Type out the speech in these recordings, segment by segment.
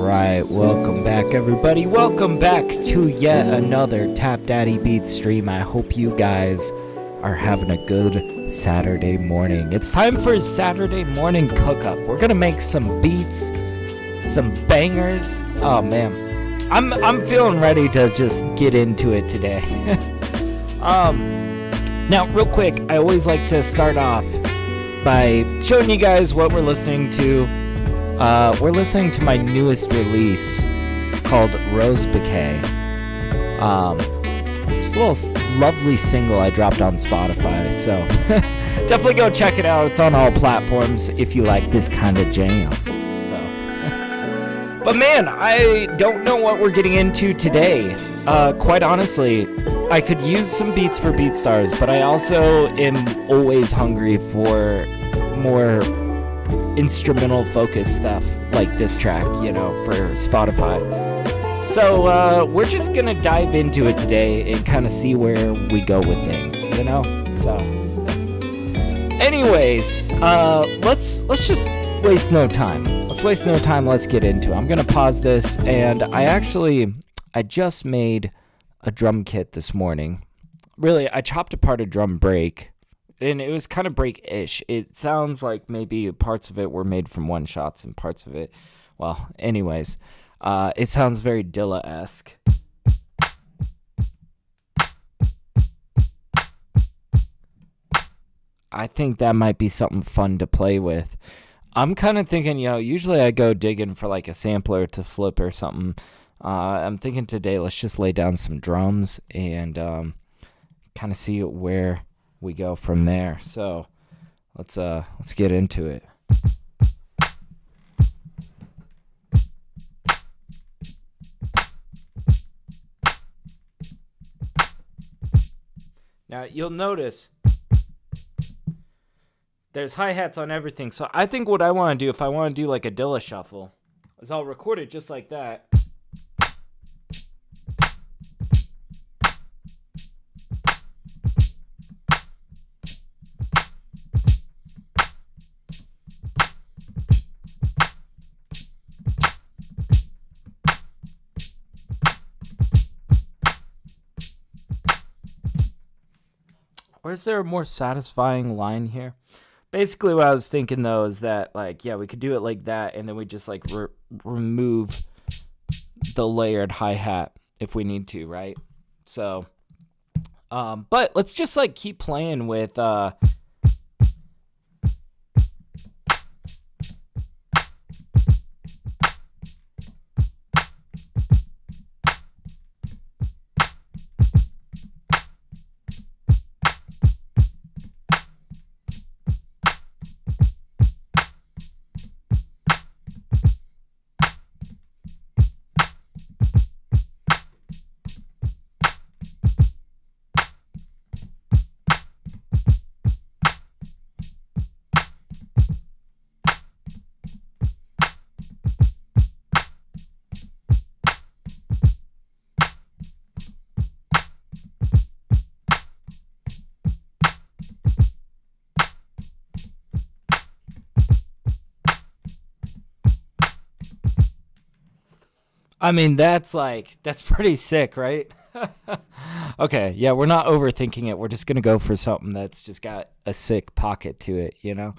Alright, welcome back everybody. Welcome back to yet another TapDaddyBeats stream. I hope you guys are having a good Saturday morning. It's time for a Saturday morning cook-up. We're gonna make some beats, some bangers. Oh man, I'm feeling ready to just get into it today. Now real quick, I always like to start off by showing you guys what we're listening to. We're listening to my newest release. It's called Rose Bouquet. It's a little lovely single I dropped on Spotify, so definitely go check it out. It's on all platforms if you like this kind of jam. So, but man, I don't know what we're getting into today. Quite honestly, I could use some beats for BeatStars, but I also am always hungry for more instrumental focused stuff like this track, you know, for Spotify. So we're just gonna dive into it today and kind of see where we go with things, you know. So anyways, let's just waste no time. Let's get into it. I'm gonna pause this, and I just made a drum kit this morning. Really, I chopped apart a drum break, and it was kind of break-ish. It sounds like maybe parts of it were made from one-shots and parts of it, well, anyways, it sounds very Dilla-esque. I think that might be something fun to play with. I'm kind of thinking, you know, usually I go digging for like a sampler to flip or something. I'm thinking today let's just lay down some drums and kind of see where we go from there. So let's get into it. Now you'll notice there's hi-hats on everything. So I think what I want to do, if I want to do like a Dilla shuffle, is I'll record it just like that. Or is there a more satisfying line here? Basically what I was thinking though is that, like, yeah, we could do it like that, and then we just like remove the layered hi-hat if we need to, right? So but let's just like keep playing with I mean, that's pretty sick, right? Okay, yeah, we're not overthinking it. We're just going to go for something that's just got a sick pocket to it, you know?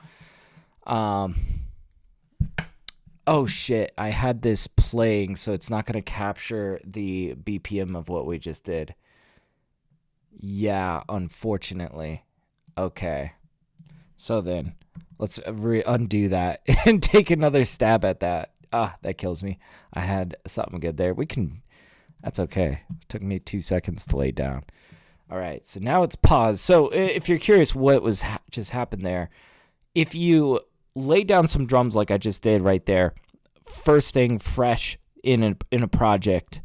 Oh, shit, I had this playing, so it's not going to capture the BPM of what we just did. Yeah, unfortunately. Okay, so then let's undo that and take another stab at that. That kills me. I had something good there. That's okay. It took me 2 seconds to lay down. All right, so now it's paused. So if you're curious what was just happened there, if you lay down some drums like I just did right there, first thing fresh in a project,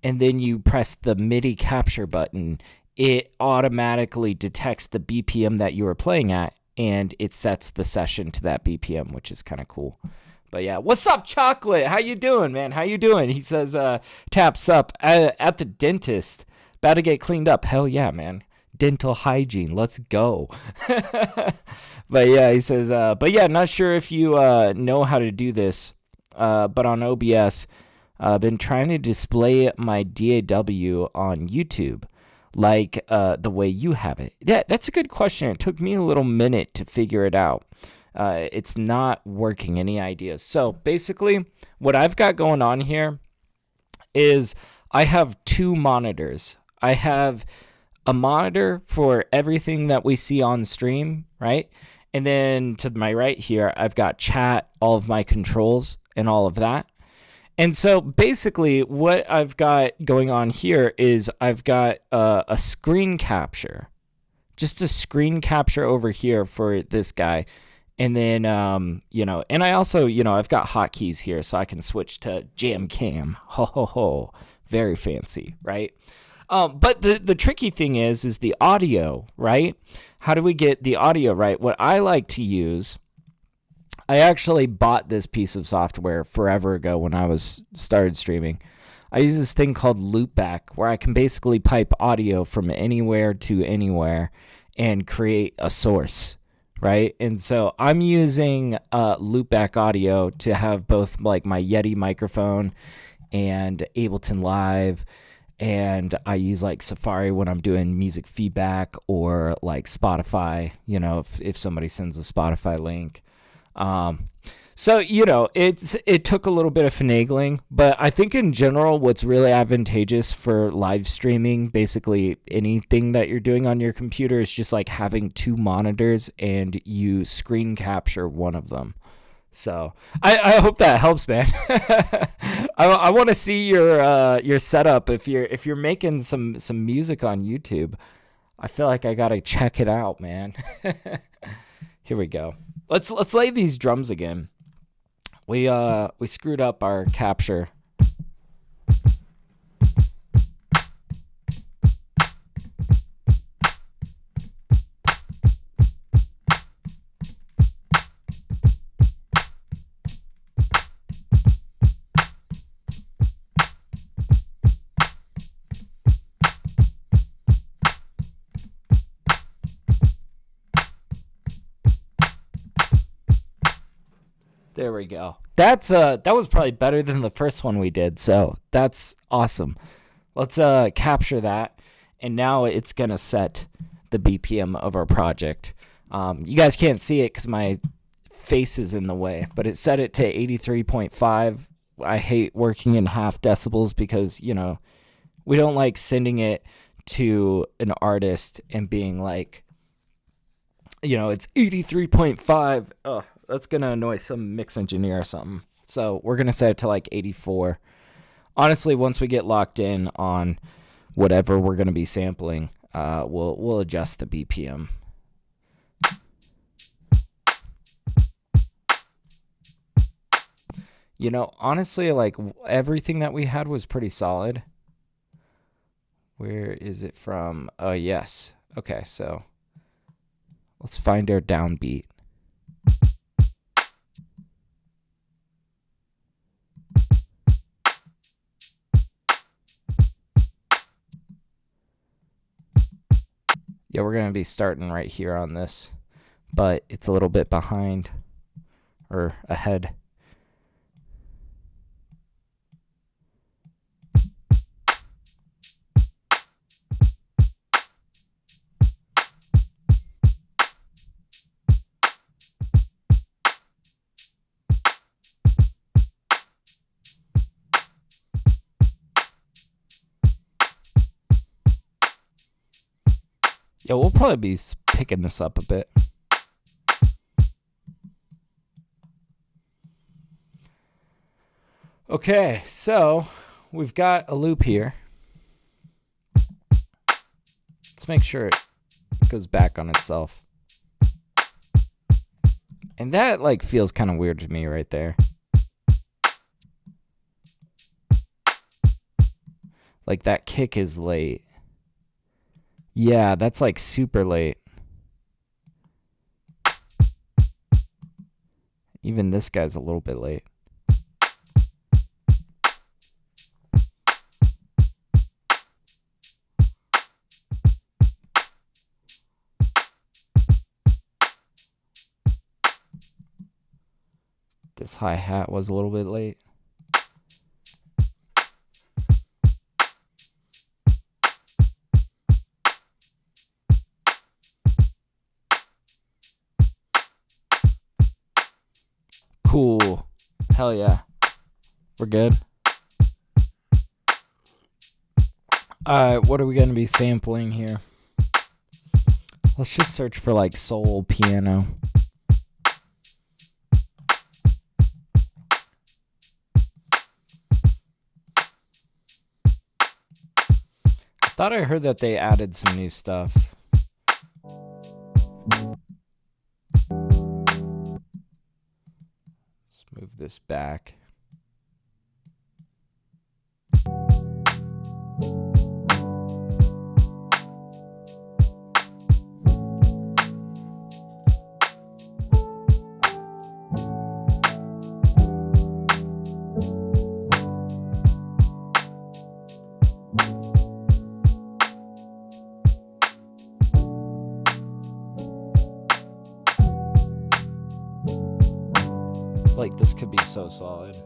and then you press the MIDI capture button, it automatically detects the BPM that you were playing at, and it sets the session to that BPM, which is kind of cool. But yeah, what's up, Chocolate? How you doing, man? How you doing? He says, taps up at the dentist. About to get cleaned up. Hell yeah, man. Dental hygiene. Let's go. But yeah, he says, but yeah, not sure if you know how to do this. but on OBS, I've been trying to display my DAW on YouTube like the way you have it. Yeah, that's a good question. It took me a little minute to figure it out. It's not working. Any ideas? So basically, what I've got going on here is I have two monitors. I have a monitor for everything that we see on stream, right? And then to my right here, I've got chat, all of my controls, and all of that. And so basically what I've got going on here is I've got a screen capture, just a screen capture over here for this guy. And then, and I also, I've got hotkeys here so I can switch to jam cam. Ho, ho, ho. Very fancy, right? But the tricky thing is the audio, right? How do we get the audio right? What I like to use, I actually bought this piece of software forever ago when I started streaming. I use this thing called Loopback where I can basically pipe audio from anywhere to anywhere and create a source, right? And so I'm using Loopback audio to have both like my Yeti microphone and Ableton Live, and I use like Safari when I'm doing music feedback, or like Spotify, if somebody sends a Spotify link. So, it took a little bit of finagling, but I think in general, what's really advantageous for live streaming, basically anything that you're doing on your computer, is just like having two monitors and you screen capture one of them. So I hope that helps, man. I want to see your setup if you're making some music on YouTube. I feel like I gotta check it out, man. Here we go. Let's lay these drums again. We screwed up our capture. There we go. That was probably better than the first one we did, so that's awesome. Let's capture that, and now it's gonna set the BPM of our project. You guys can't see it because my face is in the way, but it set it to 83.5. I hate working in half decibels because we don't like sending it to an artist and being like, it's 83.5. Ugh. That's going to annoy some mix engineer or something. So we're going to set it to like 84. Honestly, once we get locked in on whatever we're going to be sampling, we'll adjust the BPM. Honestly, like everything that we had was pretty solid. Where is it from? Oh, yes. Okay, so let's find our downbeat. Yeah, we're going to be starting right here on this, but it's a little bit behind or ahead. Yeah, we'll probably be picking this up a bit. Okay, so we've got a loop here. Let's make sure it goes back on itself. And that like feels kind of weird to me right there. Like that kick is late. Yeah, that's like super late. Even this guy's a little bit late. This hi-hat was a little bit late. Cool. Hell yeah. We're good. Alright, what are we going to be sampling here? Let's just search for like soul piano. I thought I heard that they added some new stuff. Let's move this back. Like, this could be so solid.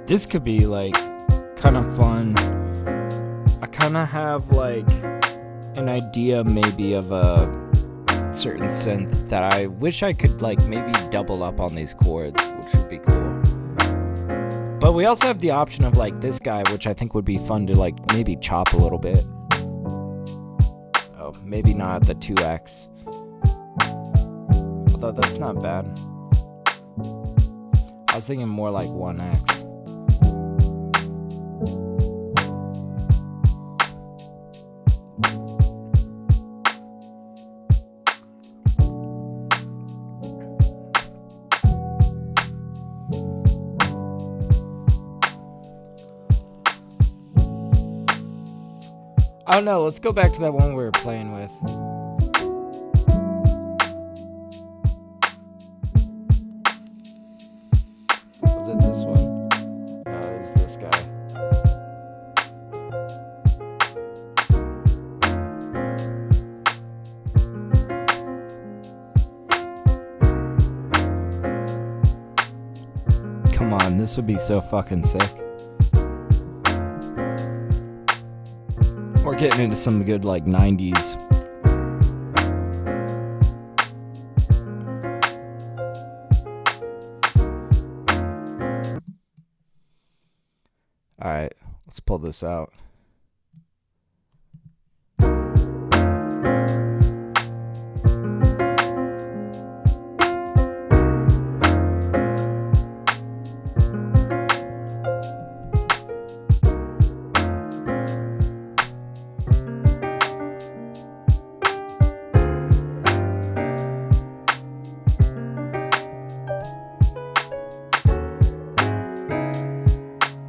This could be like kind of fun. I kind of have like an idea maybe of a certain synth that I wish I could like maybe double up on these chords, which would be cool. But we also have the option of like this guy, which I think would be fun to like maybe chop a little bit. Oh, maybe not the 2x. Although that's not bad. I was thinking more like 1x. I don't know, let's go back to that one we were playing with. Was it this one? No, it was this guy. Come on, this would be so fucking sick. We're getting into some good like 90s. All right, let's pull this out.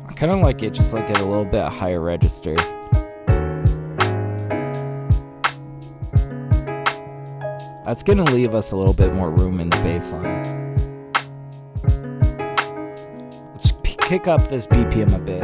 I kind of like it just like at a little bit higher register. That's gonna leave us a little bit more room in the bass line. kick up this BPM a bit.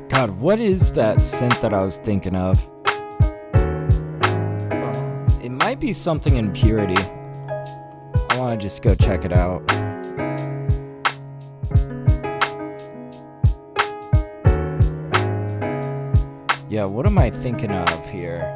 God, what is that synth that I was thinking of? It might be something in Purity. I want to just go check it out. Yeah, what am I thinking of here?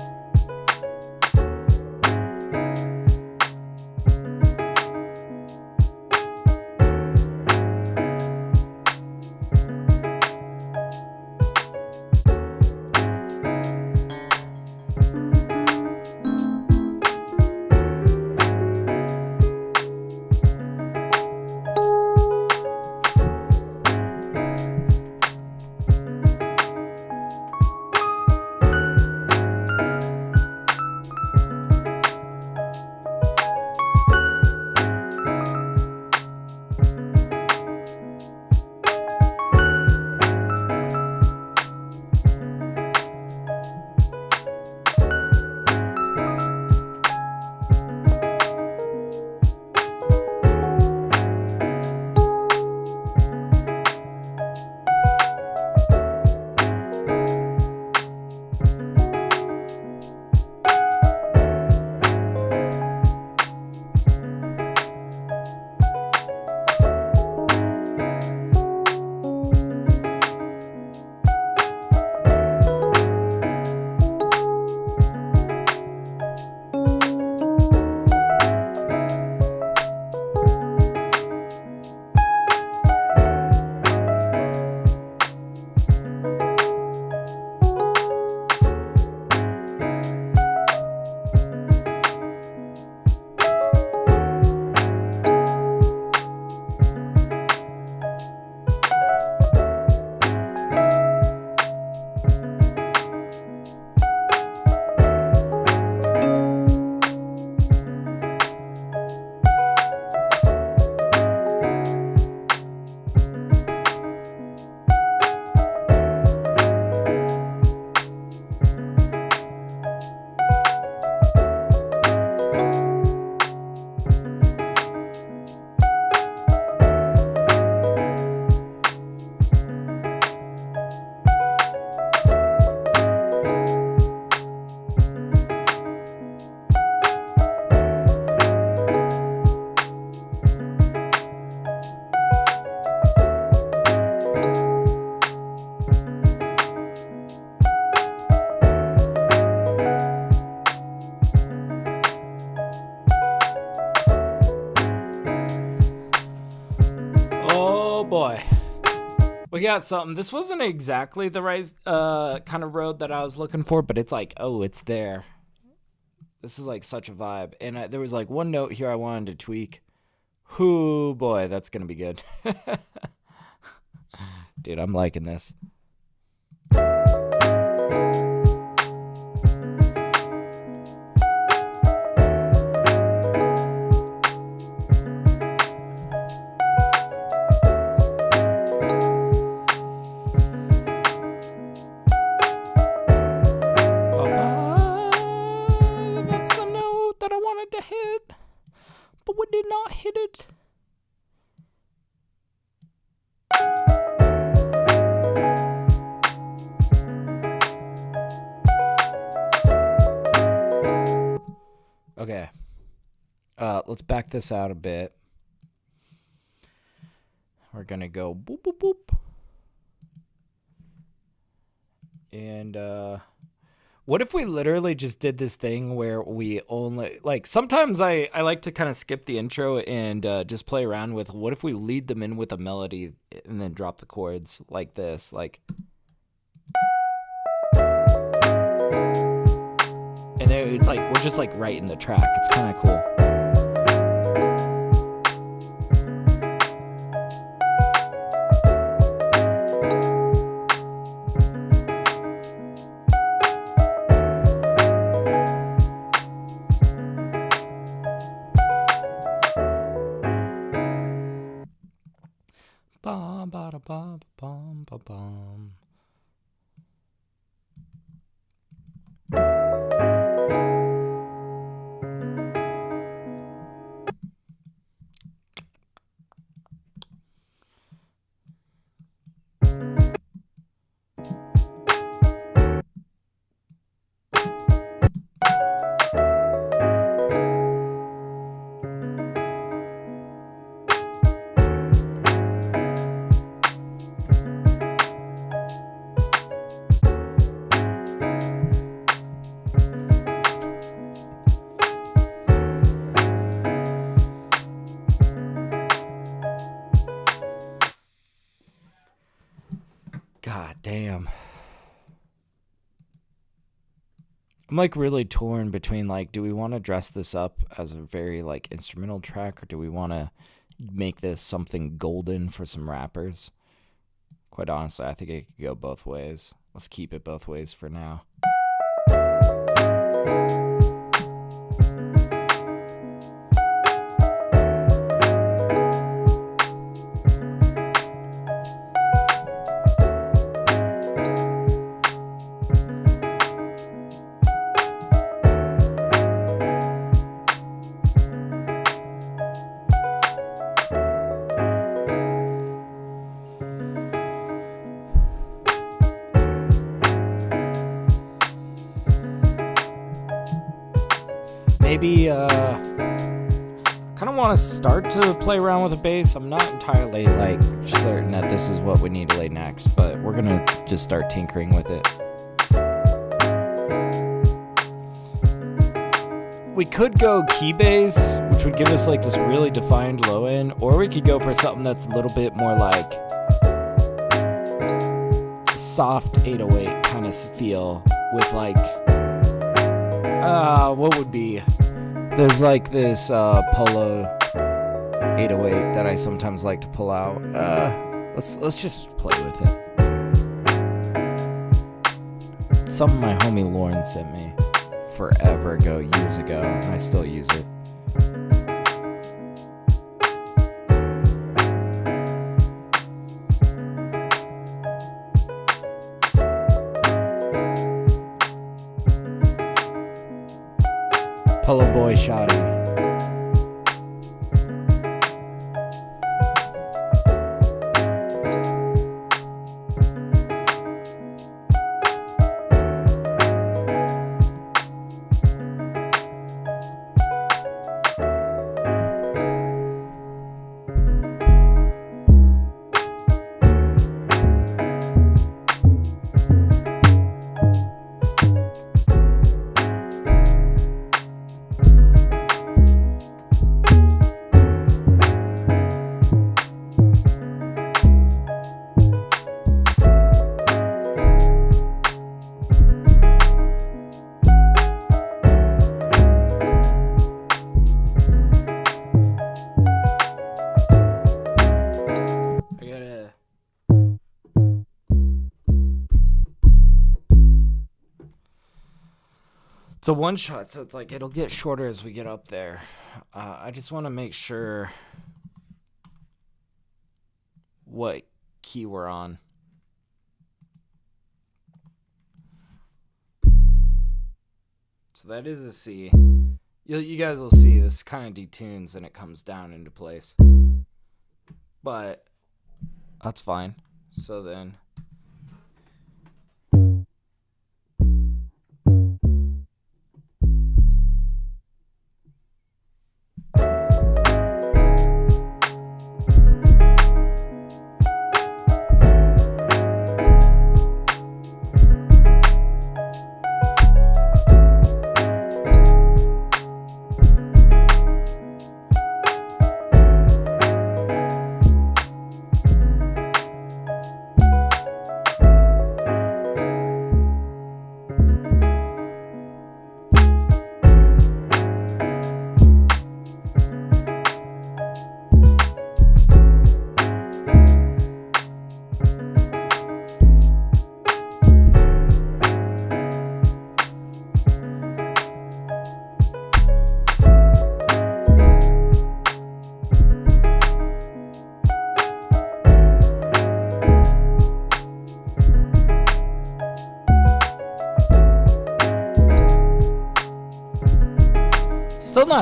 Boy, we got something. This wasn't exactly the right kind of road that I was looking for, but it's like, oh, it's there. This is like such a vibe. And there was like one note here I wanted to tweak. Whoo, boy, that's gonna be good. Dude, I'm liking this. To hit, but we did not hit it. Okay. Let's back this out a bit. We're gonna go boop boop boop. And What if we literally just did this thing where we only, like, sometimes I like to kind of skip the intro and just play around with, what if we lead them in with a melody and then drop the chords like this, like, and it's like we're just like right in the track. It's kind of cool. Bum, bada, bum, bum, bum, bum. God damn. I'm like really torn between like, do we want to dress this up as a very like instrumental track, or do we want to make this something golden for some rappers? Quite honestly, I think it could go both ways. Let's keep it both ways for now. Maybe kind of want to start to play around with a bass. I'm not entirely like certain that this is what we need to lay next, but we're gonna just start tinkering with it. We could go key bass, which would give us like this really defined low end, or we could go for something that's a little bit more like soft 808 kind of feel with like what would be, there's like this Polo 808 that I sometimes like to pull out. Let's just play with it. Something my homie Lauren sent me forever ago, years ago, and I still use it. Polo Boy Shoddy. It's a one shot, so it's like it'll get shorter as we get up there. I just want to make sure what key we're on. So that is a C. You guys will see this kind of detunes and it comes down into place. But that's fine. So then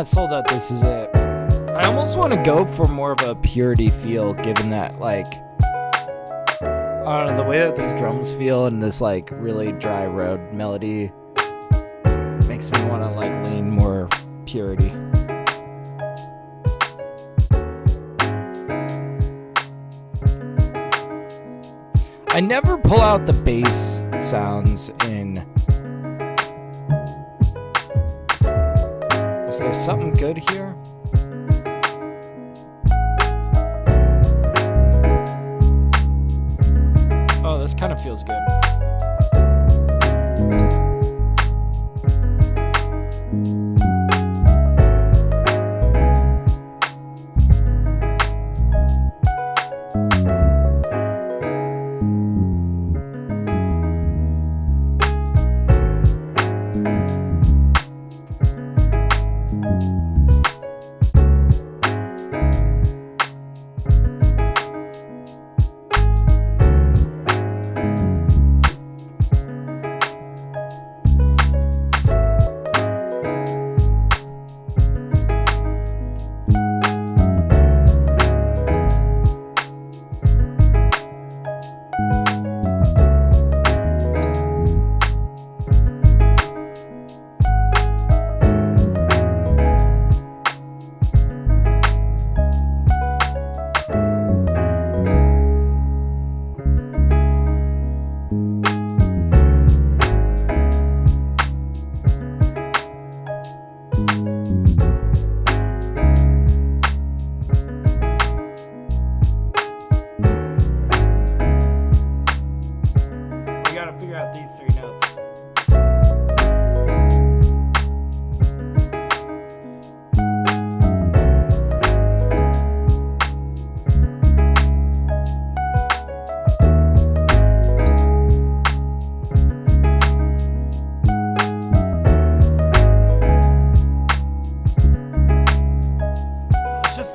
not sold out this is it. I almost want to go for more of a purity feel, given that, like, I don't know, the way that these drums feel and this, like, really dry road melody makes me want to, like, lean more purity. I never pull out the bass sounds in. Is there something good here? Oh, this kind of feels good.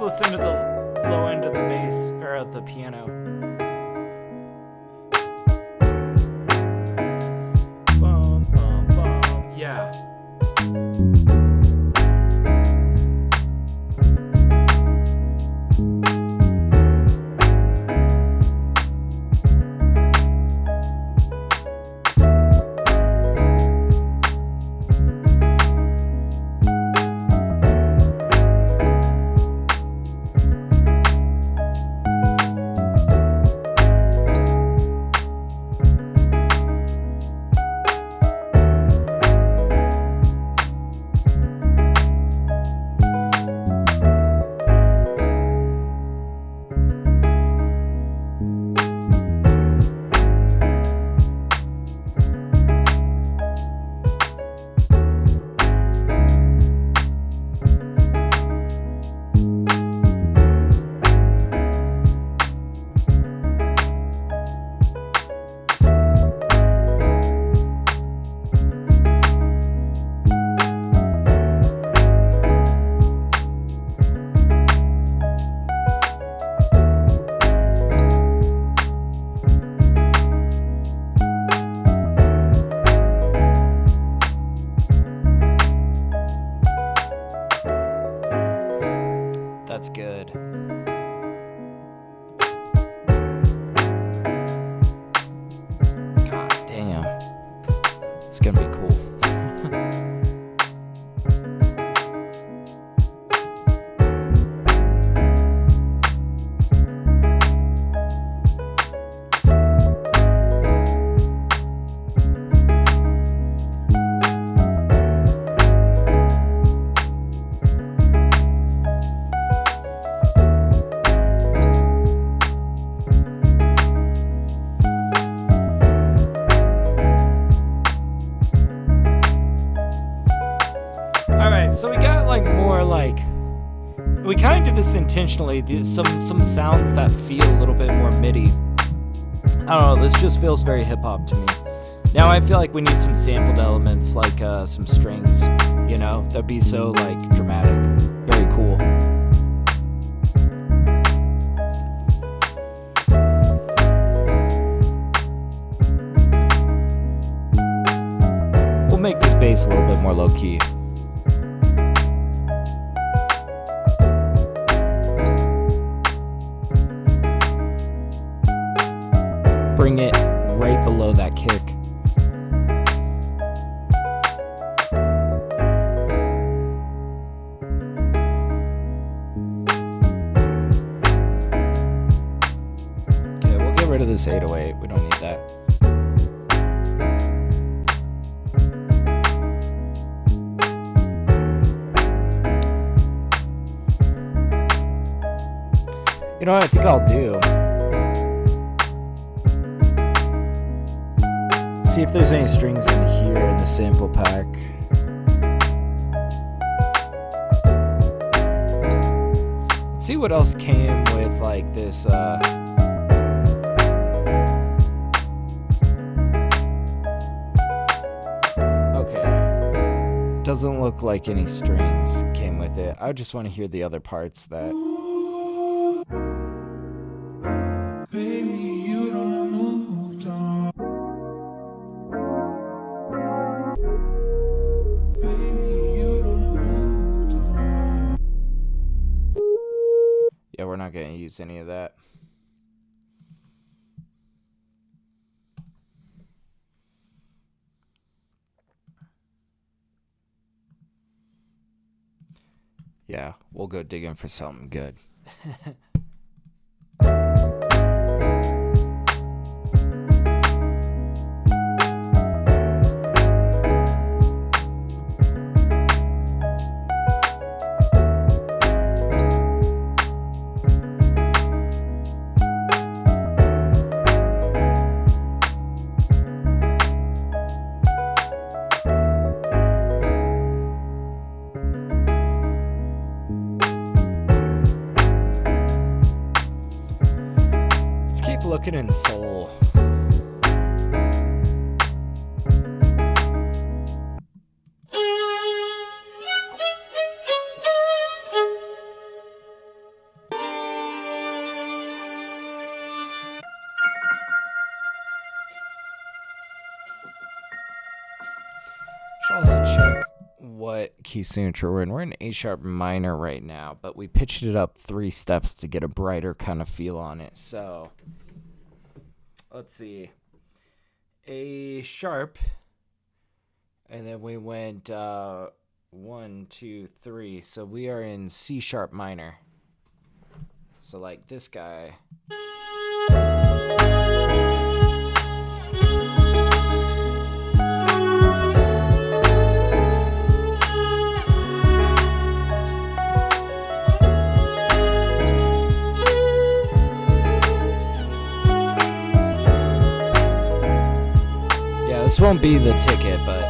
Listen to the low end of the bass or of the piano. Bum, bum, bum. Yeah. That's good. God damn. It's gonna be cool. So we got like more like, we kind of did this intentionally, some sounds that feel a little bit more MIDI. I don't know, this just feels very hip hop to me. Now I feel like we need some sampled elements, like some strings, you know, that'd be so like dramatic, very cool. We'll make this bass a little bit more low key. bring it right below that kick. Okay, we'll get rid of this 808. We don't need that. You know what I think I'll do? See if there's any strings in here in the sample pack. Let's see what else came with like this okay. Doesn't look like any strings came with it. I just want to hear the other parts that we're not going to use any of that. Yeah, we'll go digging for something good. Looking in soul. Should also check what key signature we're in. We're in A sharp minor right now, but we pitched it up 3 steps to get a brighter kind of feel on it. So let's see, A sharp, and then we went 1, 2, 3. So we are in C sharp minor. So like this guy. This won't be the ticket, but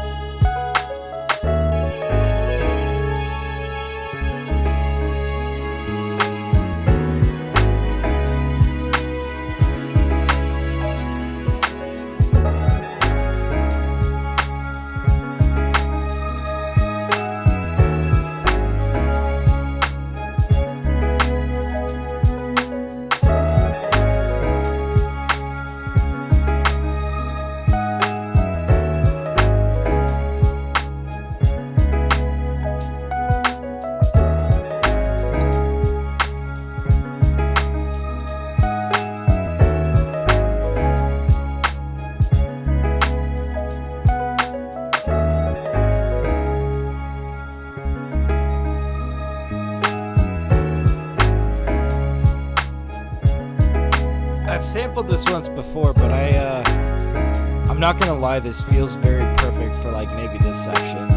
I've sampled this once before, but I'm not gonna lie, this feels very perfect for like maybe this section.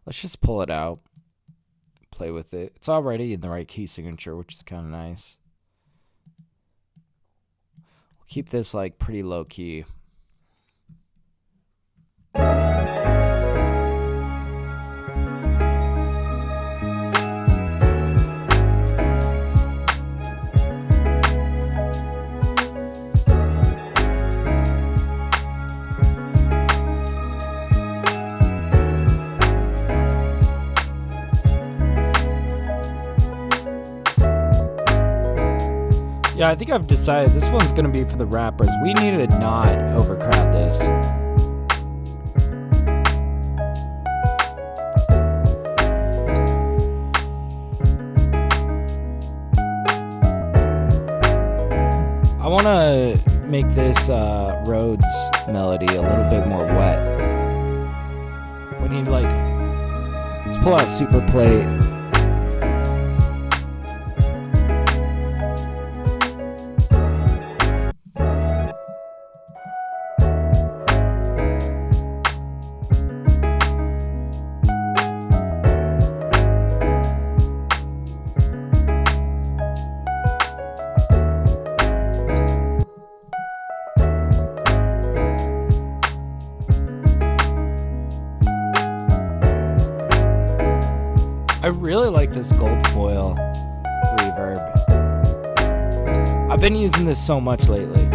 Let's just pull it out, play with it. It's already in the right key signature, which is kind of nice. We'll keep this like pretty low key. Yeah, I think I've decided this one's going to be for the rappers. We need to not overcrowd this. want to make this Rhodes melody a little bit more wet. We need like, let's pull out Super Plate. I really like this gold foil reverb. I've been using this so much lately.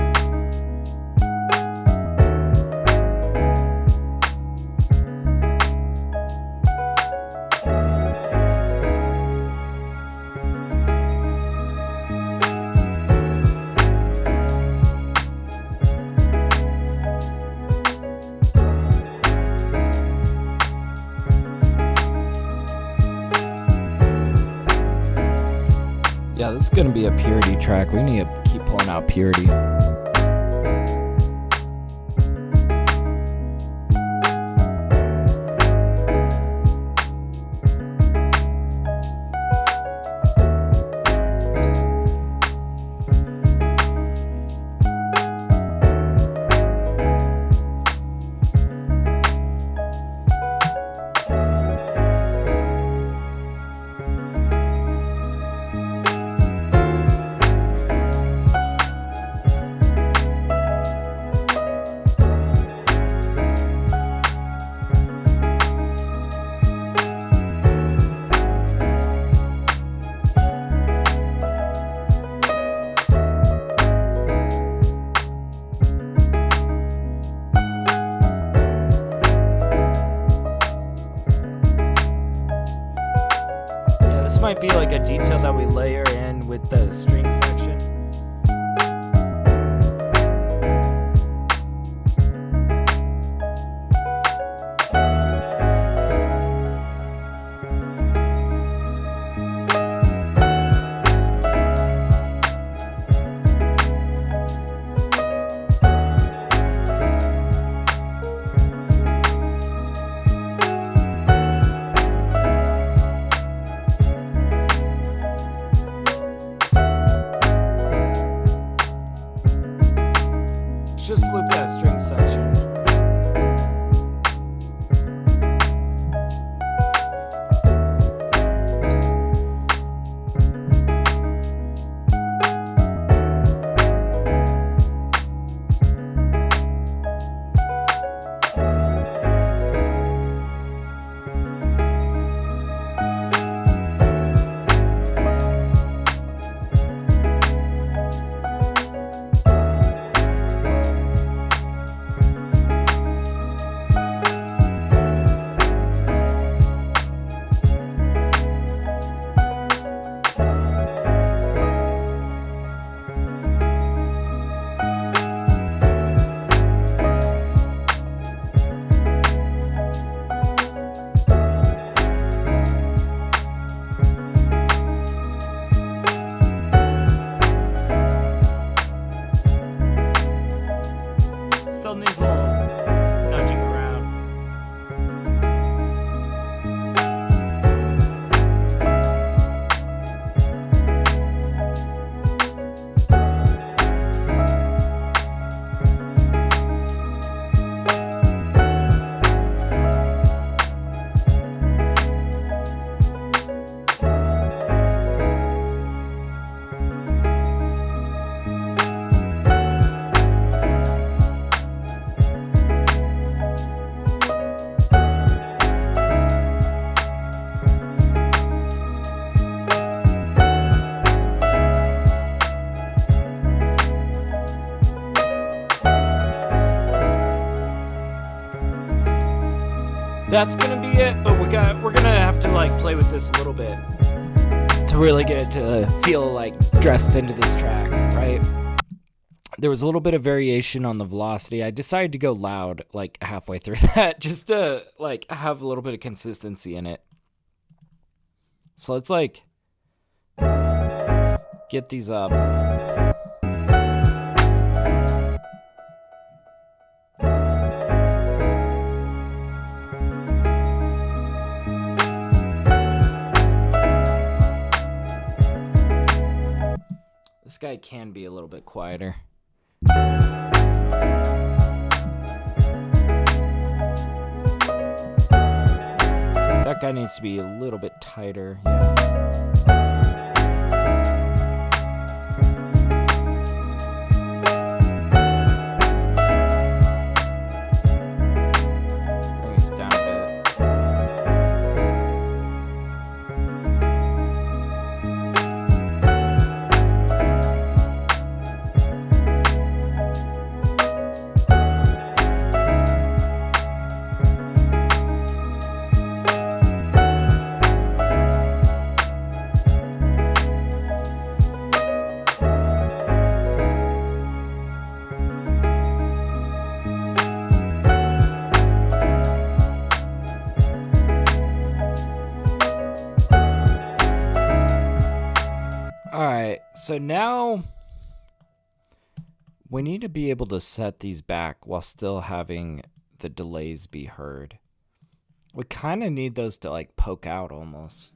Yeah, this is going to be a purity track. We need to keep pulling out purity. This might be like a detail that we layer in with the string section. Just loop that string section. Still needs a little nudging around. That's gonna be it, but we're gonna have to like play with this a little bit to really get it to feel like dressed into this track, right? There was a little bit of variation on the velocity. I decided to go loud like halfway through that just to like have a little bit of consistency in it. So let's like get these up. guy can be a little bit quieter. That guy needs to be a little bit tighter. Yeah. Bring this down a bit. Alright, so now we need to be able to set these back while still having the delays be heard. We kind of need those to like poke out almost.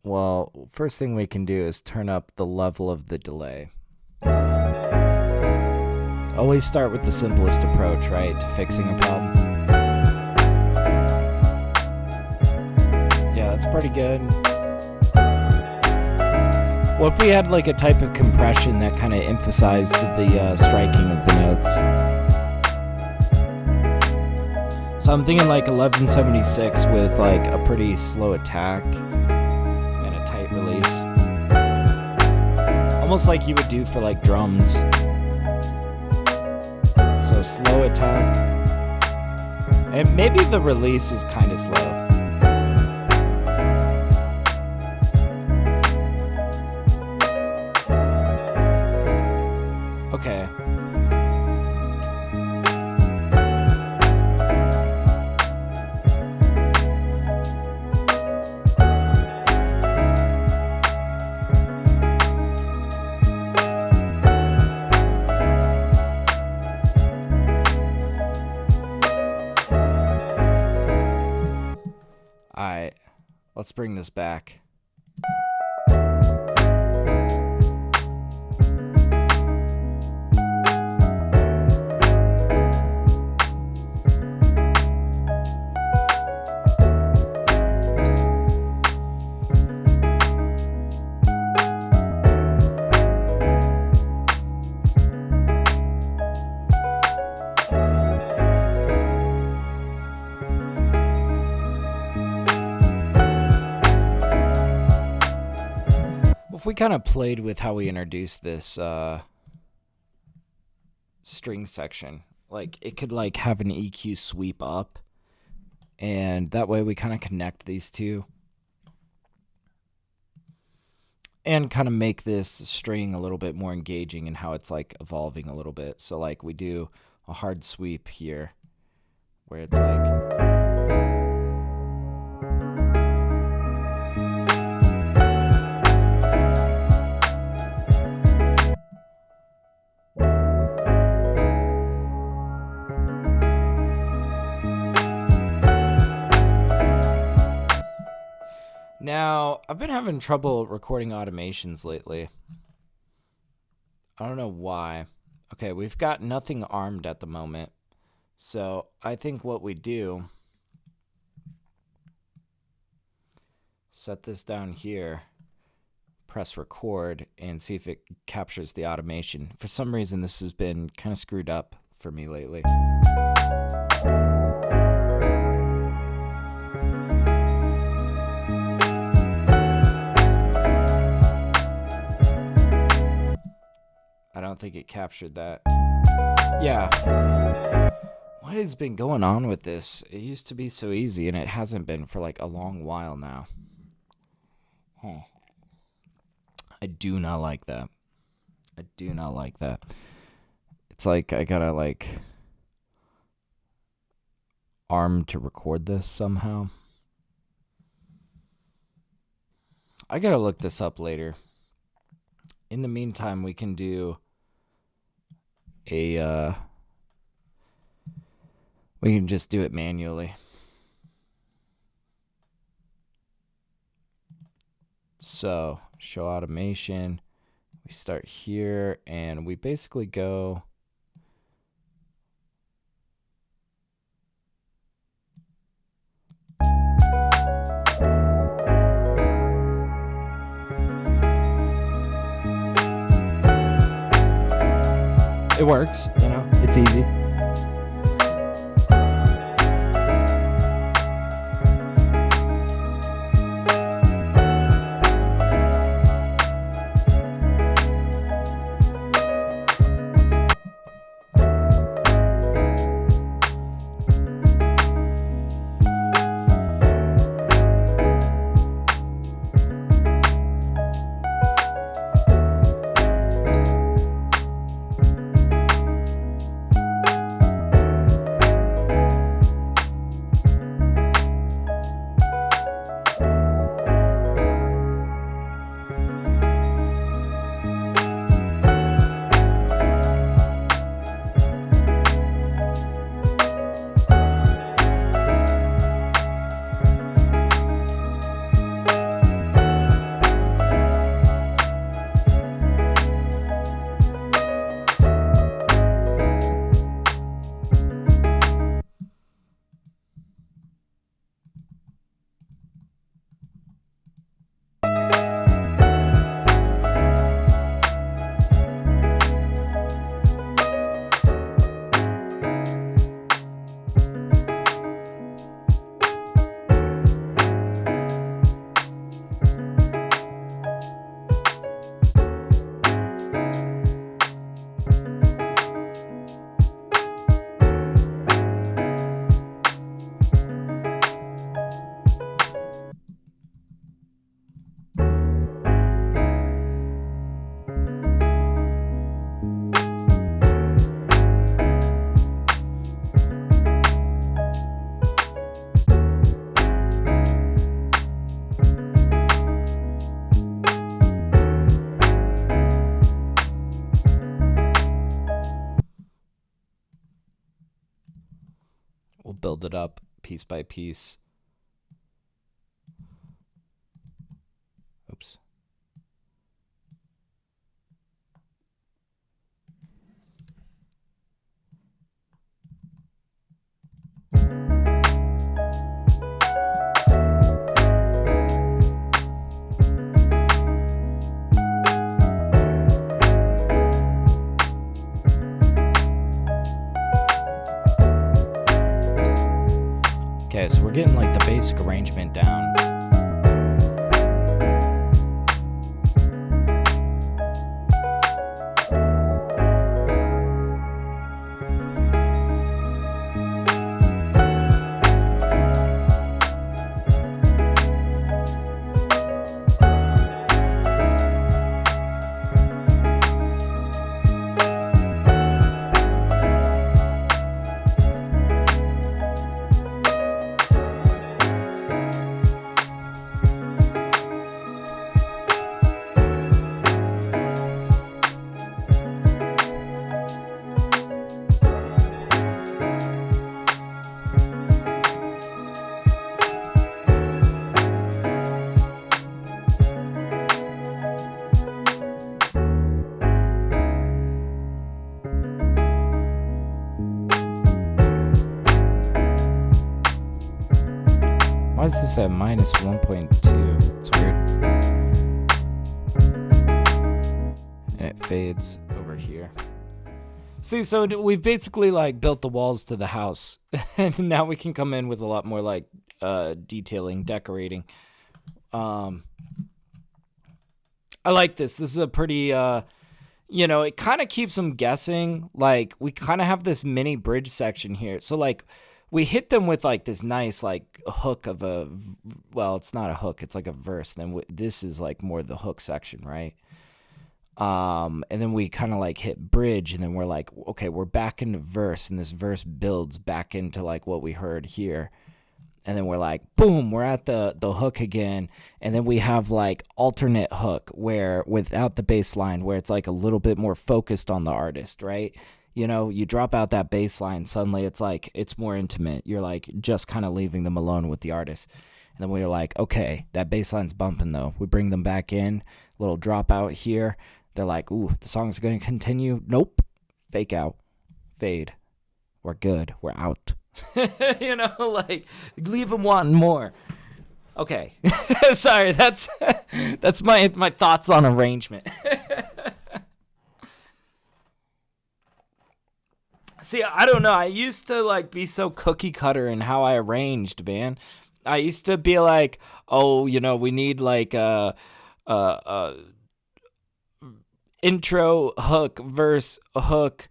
Well, first thing we can do is turn up the level of the delay. Always start with the simplest approach, right, to fixing a problem. Yeah, that's pretty good. Well, if we had like a type of compression that kind of emphasized the striking of the notes. So I'm thinking like 1176 with like a pretty slow attack and a tight release. Almost like you would do for like drums. So slow attack. And maybe the release is kind of slow. Okay. Alright, let's bring this back. If we kind of played with how we introduced this string section, like it could like have an EQ sweep up, and that way we kind of connect these two and kind of make this string a little bit more engaging in how it's like evolving a little bit. So like we do a hard sweep here where it's like Now, I've been having trouble recording automations lately. I don't know why. Okay, we've got nothing armed at the moment. So I think what we do, set this down here, press record, and see if it captures the automation. For some reason, this has been kind of screwed up for me lately. I don't think it captured that. Yeah. What has been going on with this? It used to be so easy, and it hasn't been for like a long while now. I do not like that. I do not like that. It's like I gotta like arm to record this somehow. I gotta look this up later. In the meantime, we can do we can just do it manually. So show automation, we start here and we basically go it works, you know, it's easy. We'll build it up piece by piece. Oops. Okay, so we're getting like the basic arrangement down. Why is this at minus 1.2? It's weird. And it fades over here. See, so we've basically like built the walls to the house. And now we can come in with a lot more like detailing, decorating. I like this. This is a pretty, you know, it kind of keeps them guessing. Like we kind of have this mini bridge section here. So like we hit them with like this nice like hook of a, well, it's not a hook, it's like a verse. Then this is like more the hook section, right? And then we kind of like hit bridge, and then we're like, okay, we're back into verse, and this verse builds back into like what we heard here. And then we're like, boom, we're at the hook again. And then we have like alternate hook where without the bass line, where it's like a little bit more focused on the artist, right? You know, you drop out that bass line, suddenly it's like, it's more intimate. You're like just kind of leaving them alone with the artist. And then we were like, okay, that bass line's bumping though. We bring them back in, little drop out here. They're like, ooh, the song's going to continue. Nope. Fake out. Fade. We're good. We're out. You know, like, leave them wanting more. Okay. Sorry, that's my thoughts on arrangement. See, I don't know. I used to like be so cookie cutter in how I arranged, man. I used to be like, oh, you know, we need like a intro, hook, verse, hook,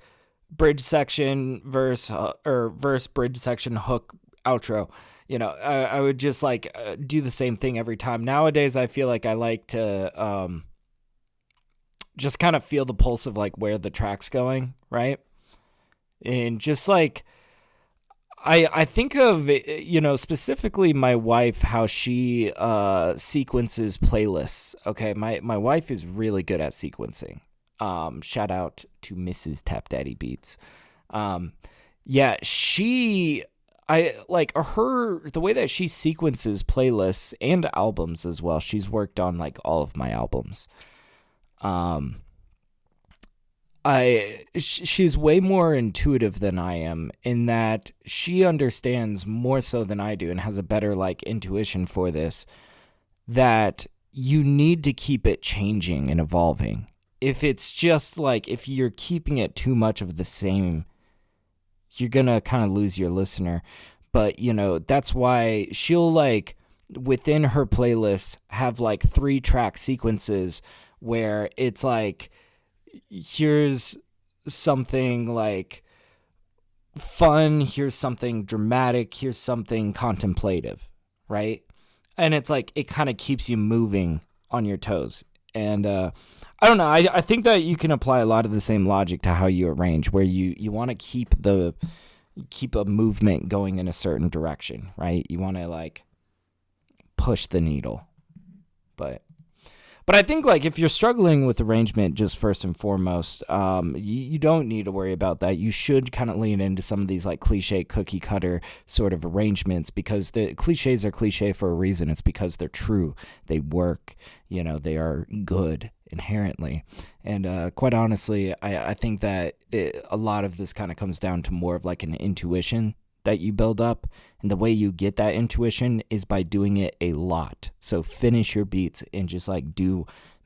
bridge section, verse, or verse, bridge section, hook, outro. You know, I would just like do the same thing every time. Nowadays, I feel like I like to just kind of feel the pulse of like where the track's going, right? And just like, I think of, you know, specifically my wife, how she sequences playlists. Okay, my wife is really good at sequencing. Shout out to Mrs. TapDaddyBeats. Yeah, I like the way that she sequences playlists and albums as well. She's worked on like all of my albums. She's way more intuitive than I am in that she understands more so than I do and has a better like intuition for this, that you need to keep it changing and evolving. If it's just like, if you're keeping it too much of the same, you're going to kind of lose your listener. But, you know, that's why she'll like within her playlists have like 3-track sequences where it's like, here's something like fun, here's something dramatic, here's something contemplative, right? And it's like, it kind of keeps you moving on your toes. And I don't know, I think that you can apply a lot of the same logic to how you arrange, where you want to keep a movement going in a certain direction, right? You want to like push the needle. But I think, like, if you're struggling with arrangement, just first and foremost, you don't need to worry about that. You should kind of lean into some of these, like, cliche cookie cutter sort of arrangements, because the cliches are cliche for a reason. It's because they're true. They work. You know, they are good inherently. And quite honestly, I think that a lot of this kind of comes down to more of, like, an intuition that you build up, and the way you get that intuition is by doing it a lot. So finish your beats and just like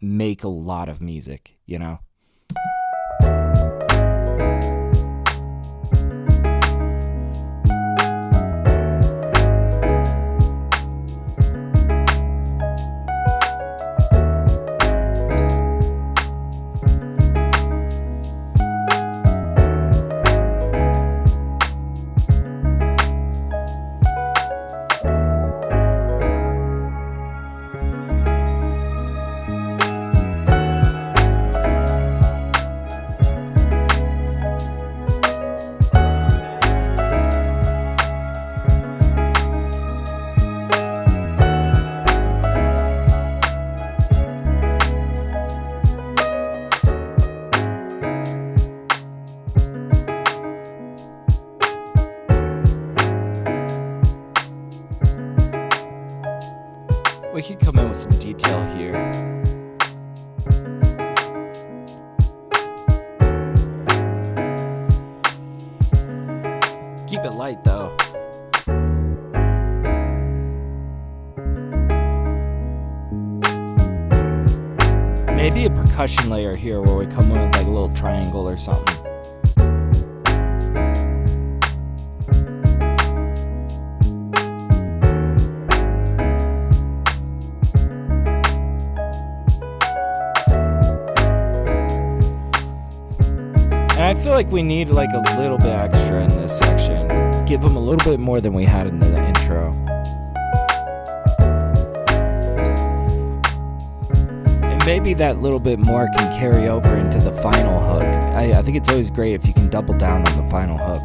make a lot of music, you know? We could come in with some detail here. Keep it light though. Maybe a percussion layer here where we come in with like a little triangle or something. I feel like we need like a little bit extra in this section. Give them a little bit more than we had in the intro. And maybe that little bit more can carry over into the final hook. I think it's always great if you can double down on the final hook.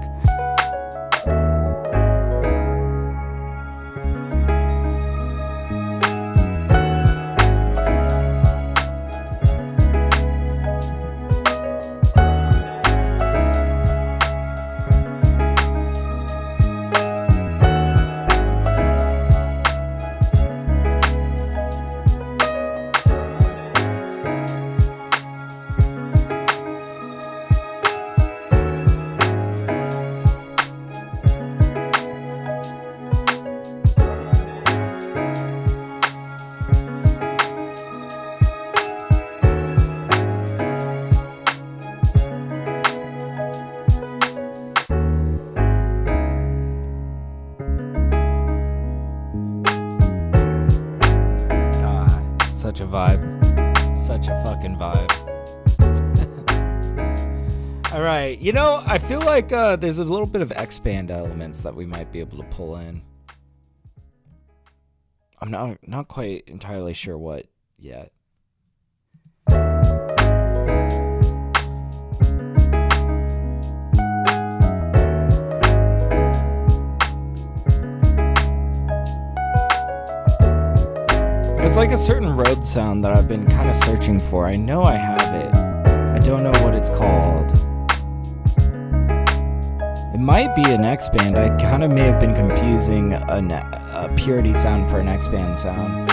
All right. You know, I feel like there's a little bit of expand elements that we might be able to pull in. I'm not quite entirely sure what yet. It's like a certain road sound that I've been kind of searching for. I know I have it. I don't know what it's called. It might be an X-band. I kind of may have been confusing a purity sound for an X-band sound.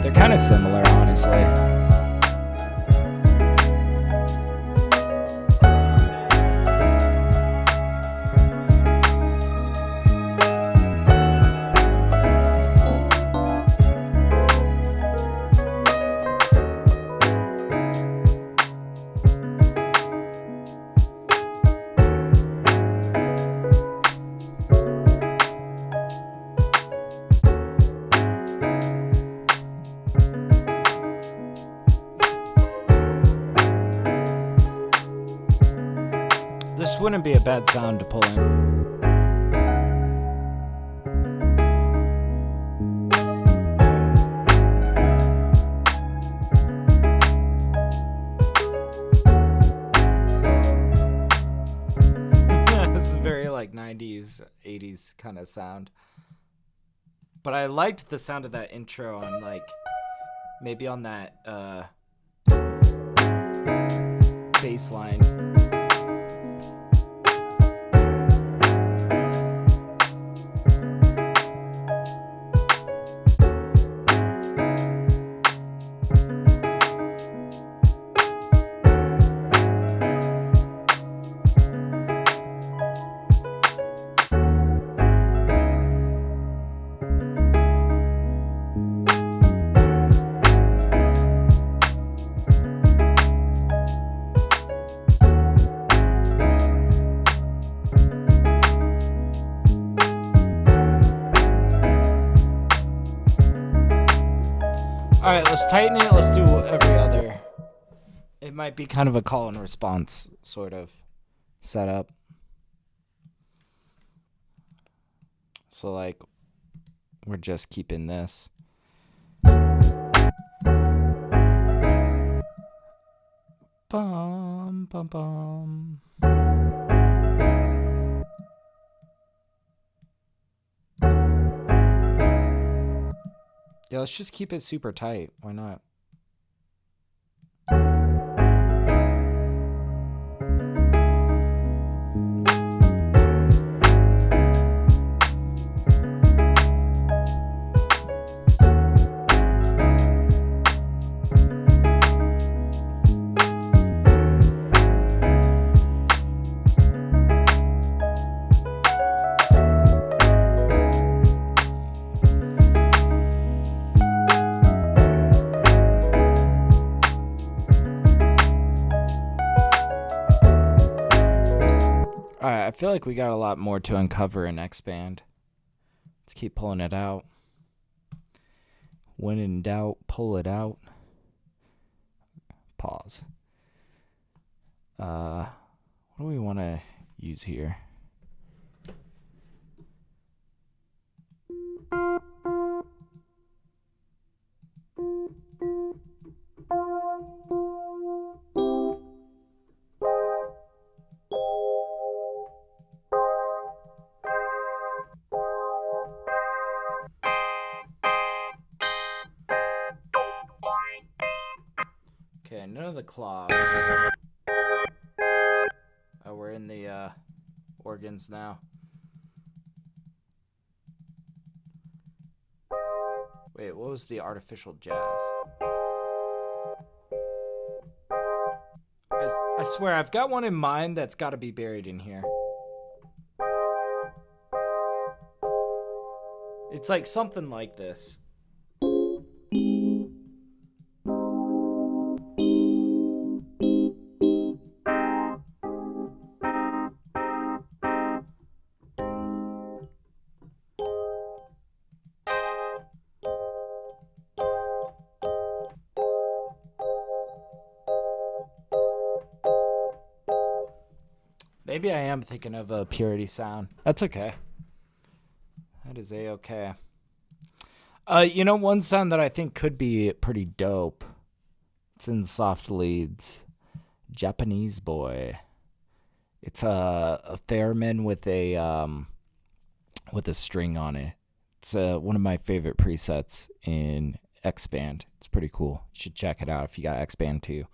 They're kind of similar, honestly. This wouldn't be a bad sound to pull in. This is very like 90s, 80s kind of sound. But I liked the sound of that intro on like, maybe on that bass line. All right, let's tighten it. Let's do every other. It might be kind of a call and response sort of setup. So like, we're just keeping this. Bum, bum, bum. Yeah, let's just keep it super tight. Why not? Alright, I feel like we got a lot more to uncover in X-band. Let's keep pulling it out. When in doubt, pull it out. Pause. What do we want to use here? Okay, none of the clogs. Oh, we're in the organs now. Wait, what was the artificial jazz? I swear, I've got one in mind that's got to be buried in here. It's like something like this. Maybe I am thinking of a Purity sound. That's okay. That is a-okay. One sound that I think could be pretty dope. It's in soft leads. Japanese Boy. It's a theremin with a string on it. It's one of my favorite presets in X-Band. It's pretty cool. You should check it out if you got X-Band too.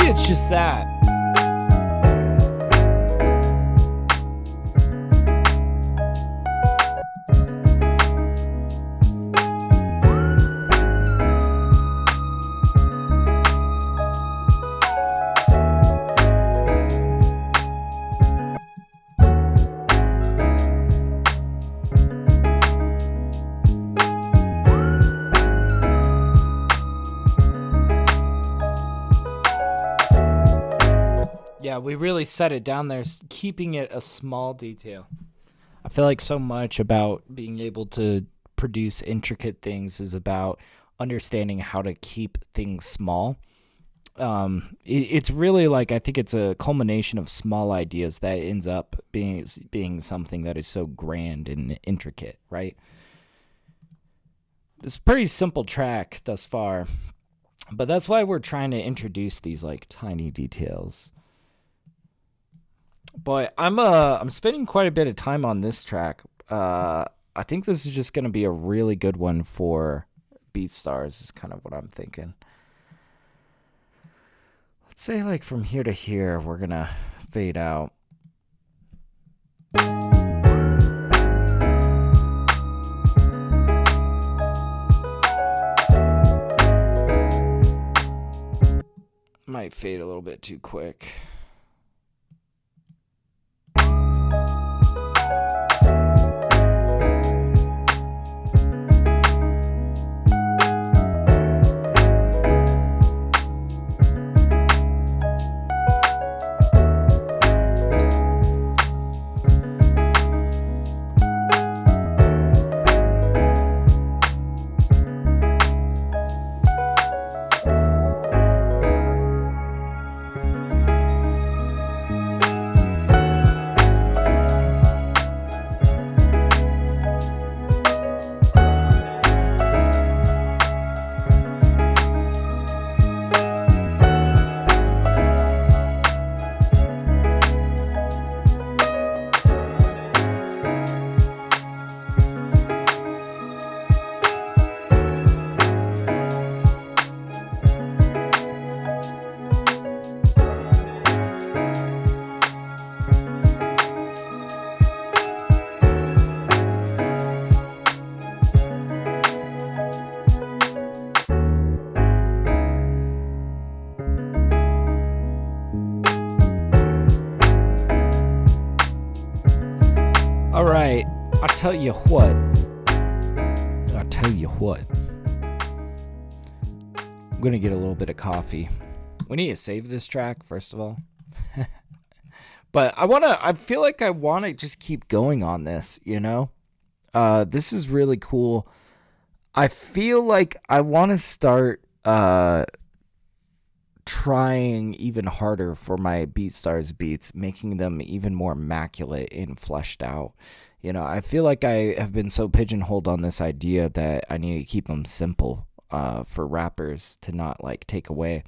It's just that. Yeah, we really set it down there, keeping it a small detail. I feel like so much about being able to produce intricate things is about understanding how to keep things small. It's really like, I think it's a culmination of small ideas that ends up being something that is so grand and intricate, right? It's a pretty simple track thus far, but that's why we're trying to introduce these like tiny details. But I'm spending quite a bit of time on this track. I think this is just going to be a really good one for BeatStars is kind of what I'm thinking. Let's say like from here to here, we're going to fade out. Might fade a little bit too quick. tell you what. I'll tell you what. I'm going to get a little bit of coffee. We need to save this track, first of all. But I feel like I want to just keep going on this, you know? This is really cool. I feel like I want to start trying even harder for my BeatStars beats, making them even more immaculate and fleshed out. You know, I feel like I have been so pigeonholed on this idea that I need to keep them simple for rappers to not like take away.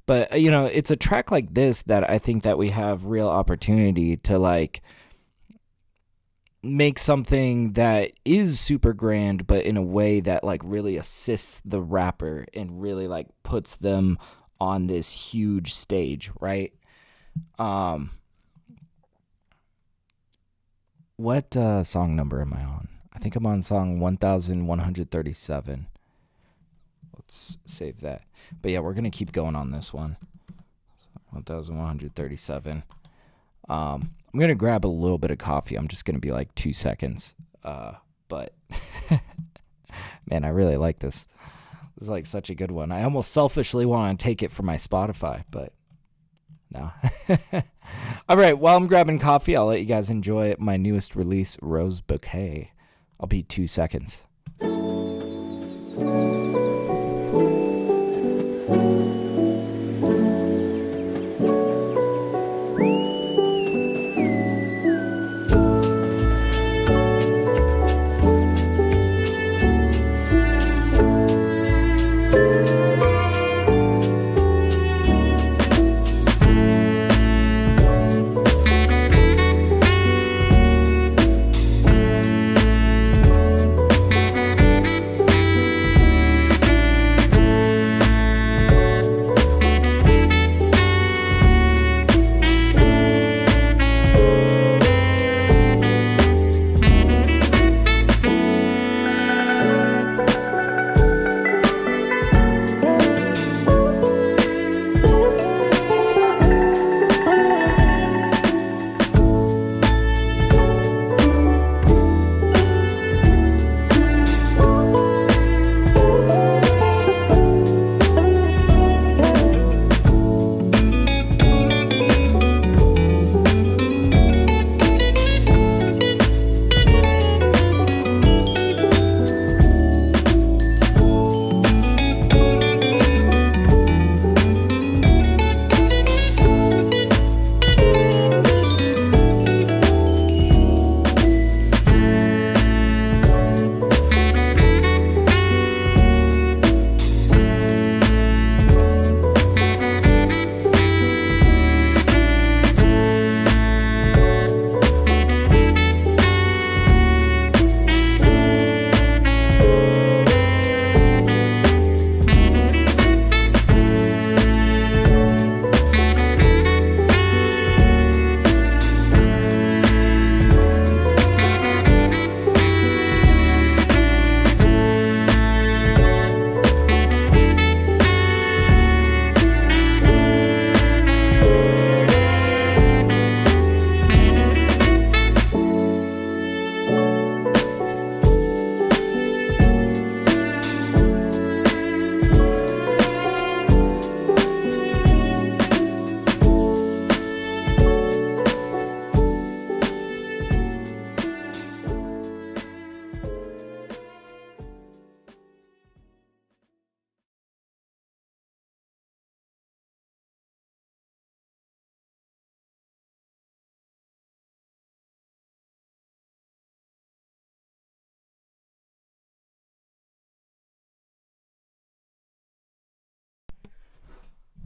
But, you know, it's a track like this that I think that we have real opportunity to, like, make something that is super grand, but in a way that, like, really assists the rapper and really, like, puts them on this huge stage, right? What song number am I on? I think I'm on song 1137. Let's save that. But yeah, we're going to keep going on this one. 1137. I'm going to grab a little bit of coffee. I'm just going to be like 2 seconds. But man, I really like this. This is like such a good one. I almost selfishly want to take it for my Spotify, but no. All right, while I'm grabbing coffee, I'll let you guys enjoy my newest release, Rose Bouquet. I'll be 2 seconds.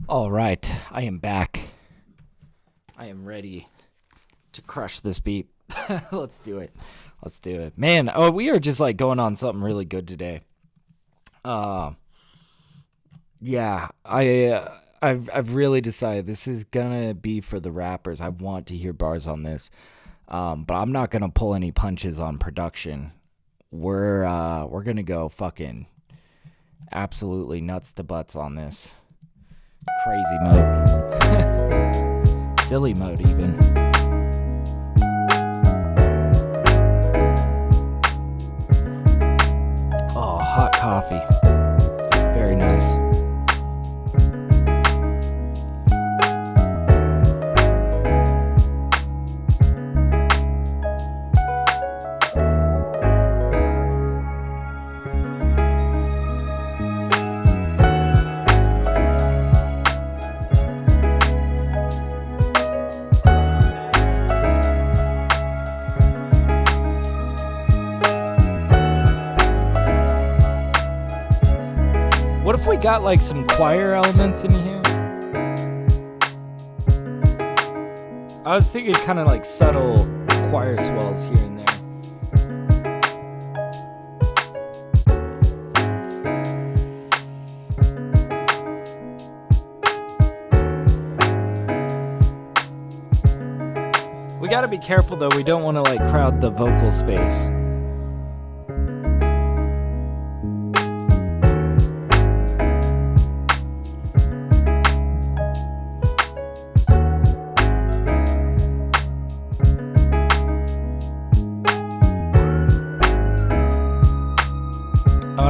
All right, I am back. I am ready to crush this beat. Let's do it. Let's do it. Man, we are just like going on something really good today. Yeah, I've really decided this is gonna be for the rappers. I want to hear bars on this. But I'm not gonna pull any punches on production. We're gonna go fucking absolutely nuts to butts on this. Crazy mode. Silly mode even. coffee. Very nice. What if we got like some choir elements in here? I was thinking kind of like subtle choir swells here and there. We gotta be careful though, we don't want to like crowd the vocal space.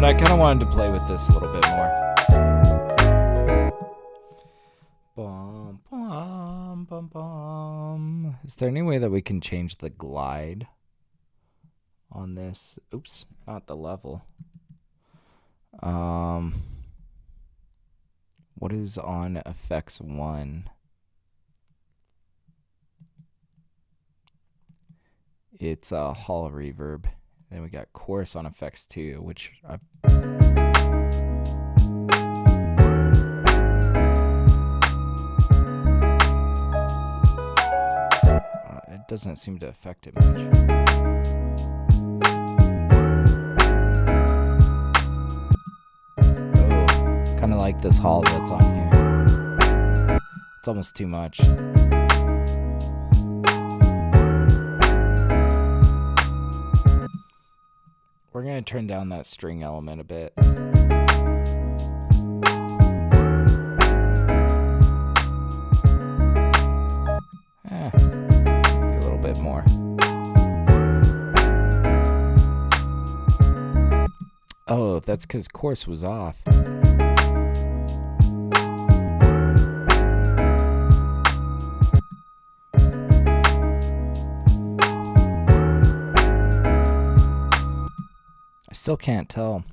I kind of wanted to play with this a little bit more. Bum, bum, bum, bum. Is there any way that we can change the glide on this? Oops, not the level. What is on effects 1? It's a hall reverb. Then we got chorus on effects 2, which it doesn't seem to affect it much. Oh, kind of like this hall that's on here. It's almost too much. We're going to turn down that string element a bit. Maybe a little bit more. Oh, that's because chorus was off. Still can't tell.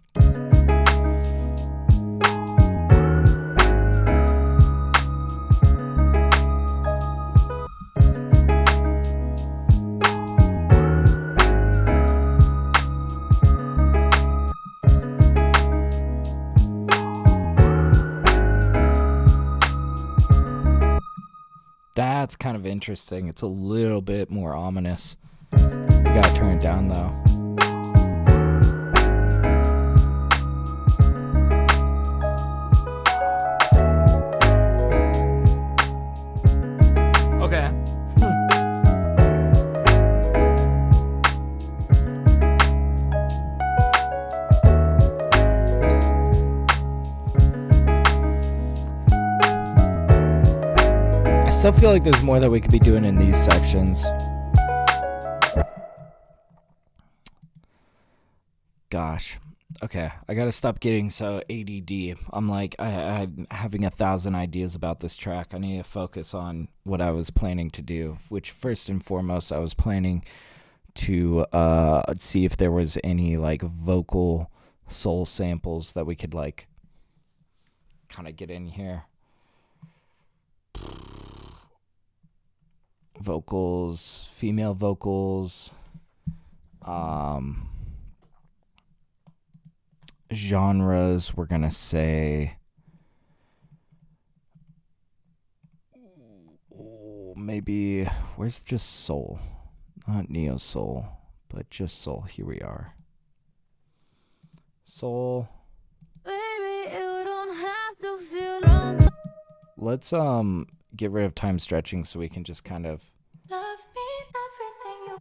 That's kind of interesting. It's a little bit more ominous. We gotta turn it down though. I still feel like there's more that we could be doing in these sections. Gosh. Okay, I gotta stop getting so ADD. I'm like, I'm having 1,000 ideas about this track. I need to focus on what I was planning to do, which first and foremost, I was planning to see if there was any like vocal soul samples that we could like kind of get in here. Vocals, female vocals, genres, we're gonna say maybe, where's just soul? Not neo soul, but just soul. Here we are. Soul. Baby, you don't have to feel alone. Let's get rid of time stretching so we can just kind of love me, everything you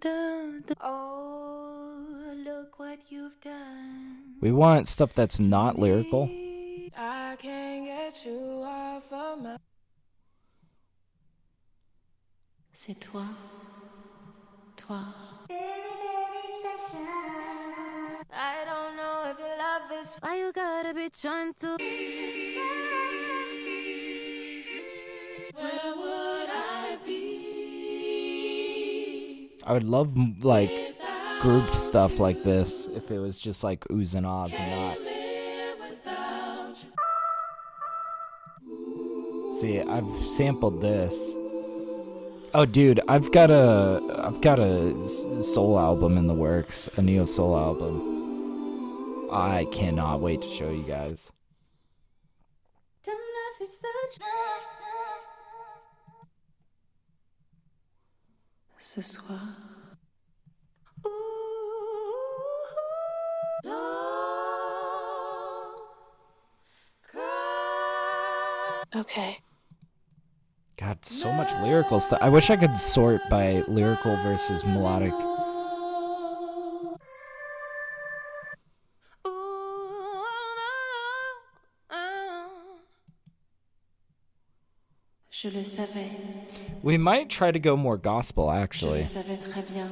done. Oh, look what you've done. We want stuff that's not lyrical. I can't get you off of my... C'est toi. Toi. Very, very special. I don't know. Why you gotta be trying to? Where would I be? I would love like grouped stuff like this if it was just like oohs and ahs and not. See, I've sampled this. Oh, dude, I've got a soul album in the works, a neo soul album. I cannot wait to show you guys. Ce soir. Okay. God, so much lyrical stuff. I wish I could sort by lyrical versus melodic. Je le savais. We might try to go more gospel, actually. Je le savais très bien.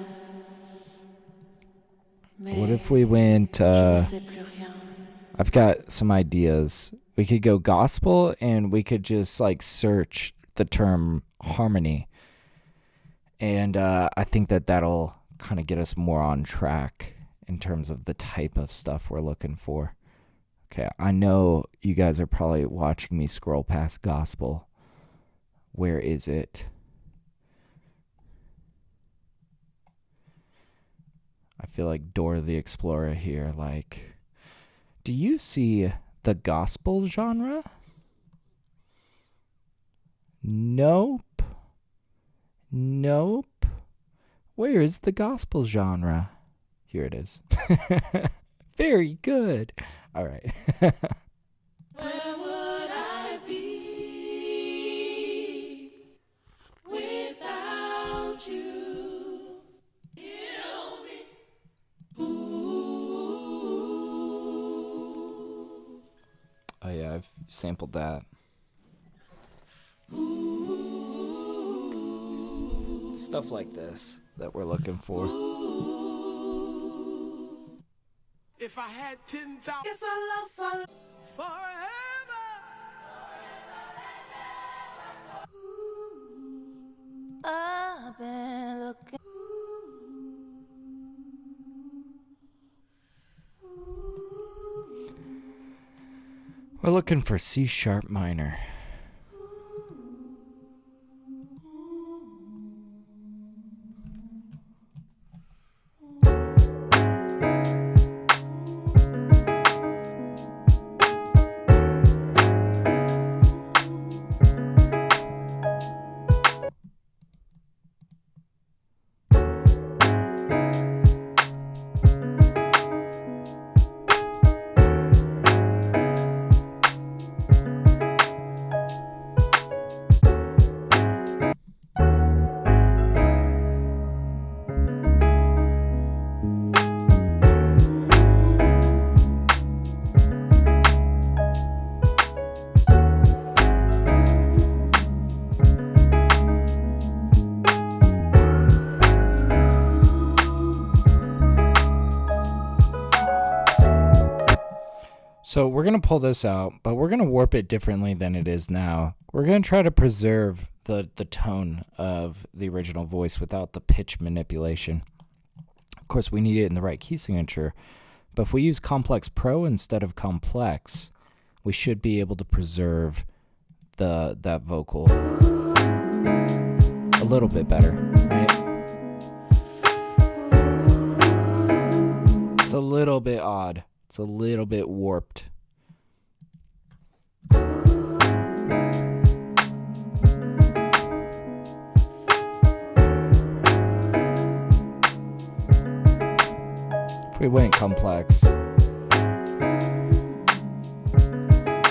What if we went... I've got some ideas. We could go gospel, and we could just like search the term harmony. And I think that'll kind of get us more on track in terms of the type of stuff we're looking for. Okay, I know you guys are probably watching me scroll past gospel. Where is it? I feel like Dora the Explorer here. Like, do you see the gospel genre? Nope. Nope. Where is the gospel genre? Here it is. Very good. All right. Where would I be without you? Kill me. Oh yeah, I've sampled that. Stuff like this that we're looking for. If I had 10,000, Yes, I love forever. I've been looking. We're looking for C sharp minor. So we're going to pull this out, but we're going to warp it differently than it is now. We're going to try to preserve the tone of the original voice without the pitch manipulation. Of course, we need it in the right key signature, but if we use Complex Pro instead of Complex, we should be able to preserve that vocal a little bit better, right? It's a little bit odd. It's a little bit warped. If we went complex.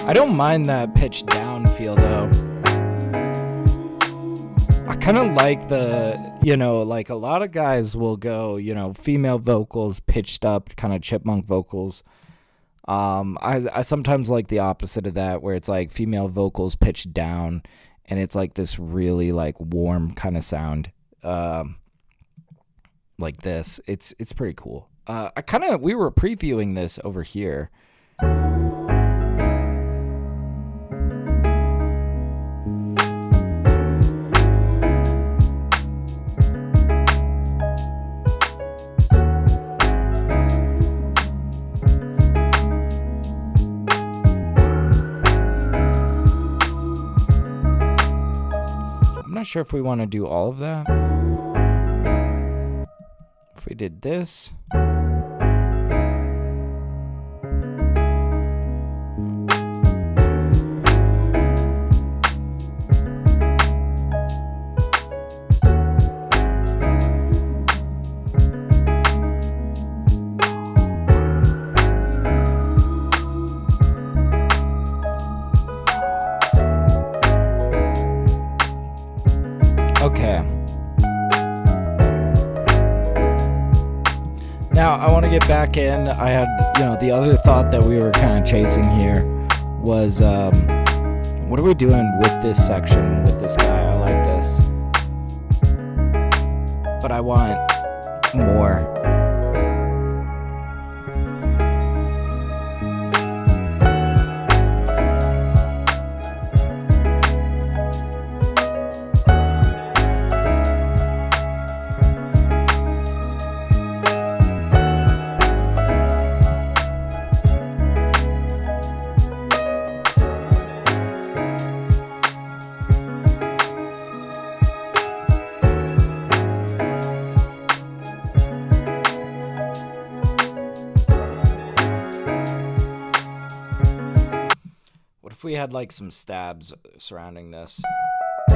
I don't mind that pitch down feel though. I kind of like like a lot of guys will go, female vocals pitched up, kind of chipmunk vocals. I sometimes like the opposite of that, where it's like female vocals pitched down, and it's like this really like warm kind of sound, like this. It's pretty cool. We were previewing this over here, sure if we want to do all of that. If we did this. Okay. Now I want to get back in. I had, the other thought that we were kind of chasing here was, what are we doing with this section, with this guy? I like this. But I want more. If we had like some stabs surrounding this. Ooh,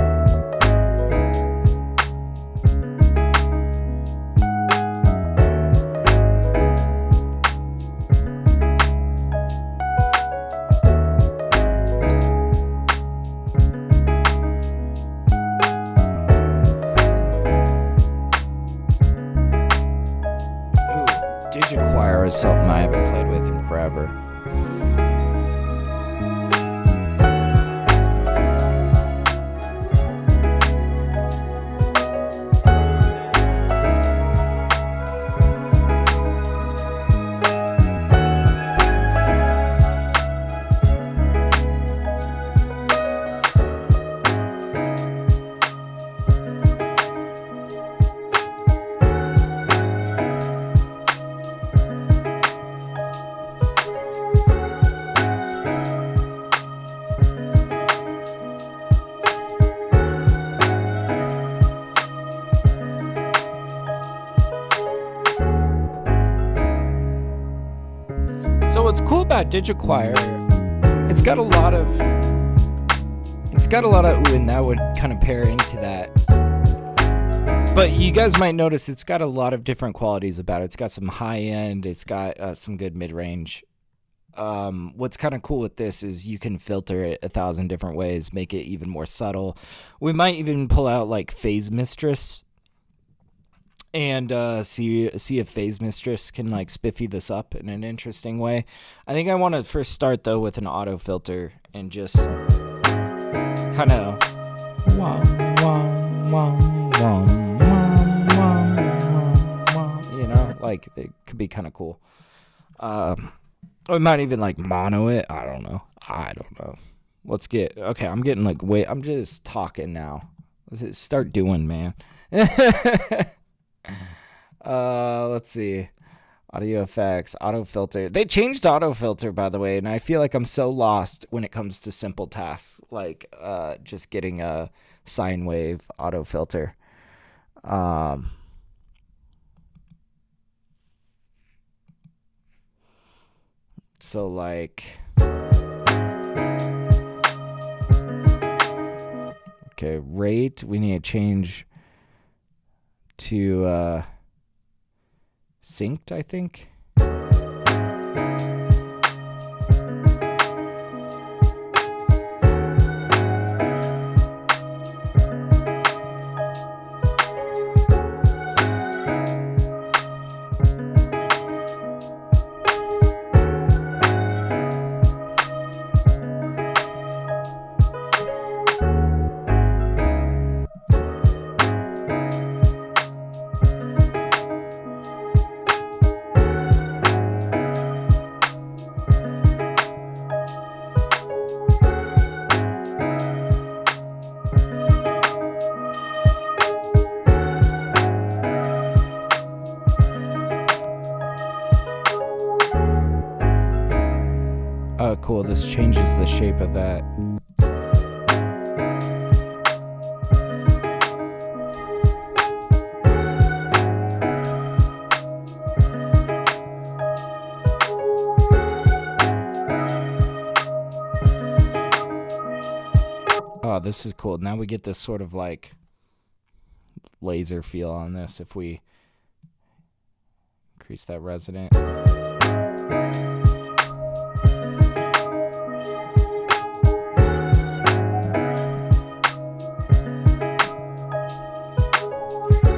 Inquire is something I haven't played with in forever. So what's cool about Inquire, it's got a lot of ooh, and that would kind of pair into that. But you guys might notice it's got a lot of different qualities about it. It's got some high end, it's got some good mid range. What's kind of cool with this is you can filter it 1,000 different ways, make it even more subtle. We might even pull out like Phase Mistress and see if Phase Mistress can like spiffy this up in an interesting way. I think I want to first start though with an auto filter and just kind of like it could be kind of cool. We might even like mono it. I don't know. Let's get okay. I'm getting like I'm just talking now. Let's start doing, man. Let's see. Audio effects, auto filter. They changed auto filter, by the way, and I feel like I'm so lost when it comes to simple tasks, like just getting a sine wave auto filter. So like, okay, rate. We need to change to synced, I think. Oh, cool. This changes the shape of that. this is cool. Now we get this sort of like laser feel on this if we increase that resonant.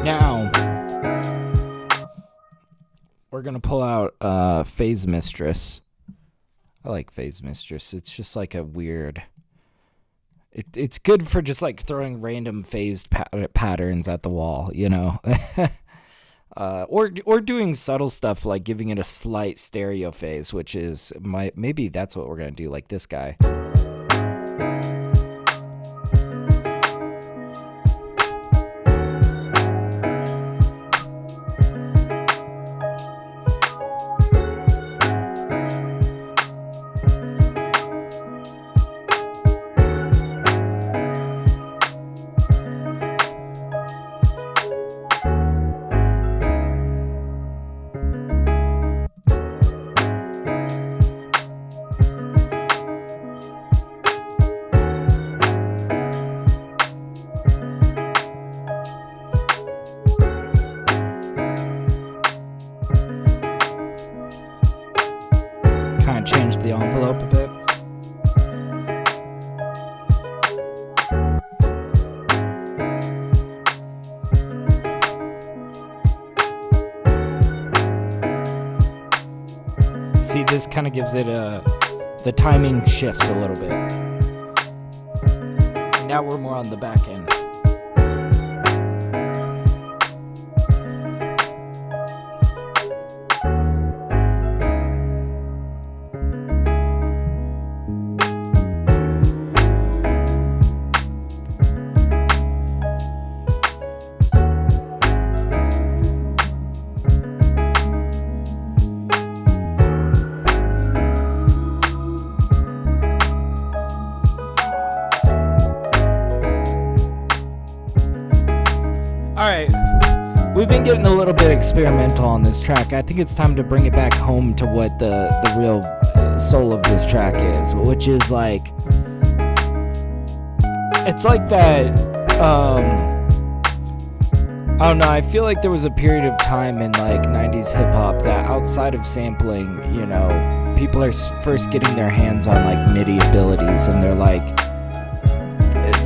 Now we're gonna pull out Phase Mistress. I like Phase Mistress. It's just like a weird. It's good for just like throwing random phased patterns at the wall, you know, or doing subtle stuff like giving it a slight stereo phase, which is maybe that's what we're gonna do, like this guy. Change the envelope a bit. See, this kind of gives it the timing shifts a little bit. And now we're more on the back end. Alright, we've been getting a little bit experimental on this track. I think it's time to bring it back home to what the real soul of this track is, which is like, it's like that, I don't know, I feel like there was a period of time in like 90s hip-hop that outside of sampling, you know, people are first getting their hands on like MIDI abilities, and they're like,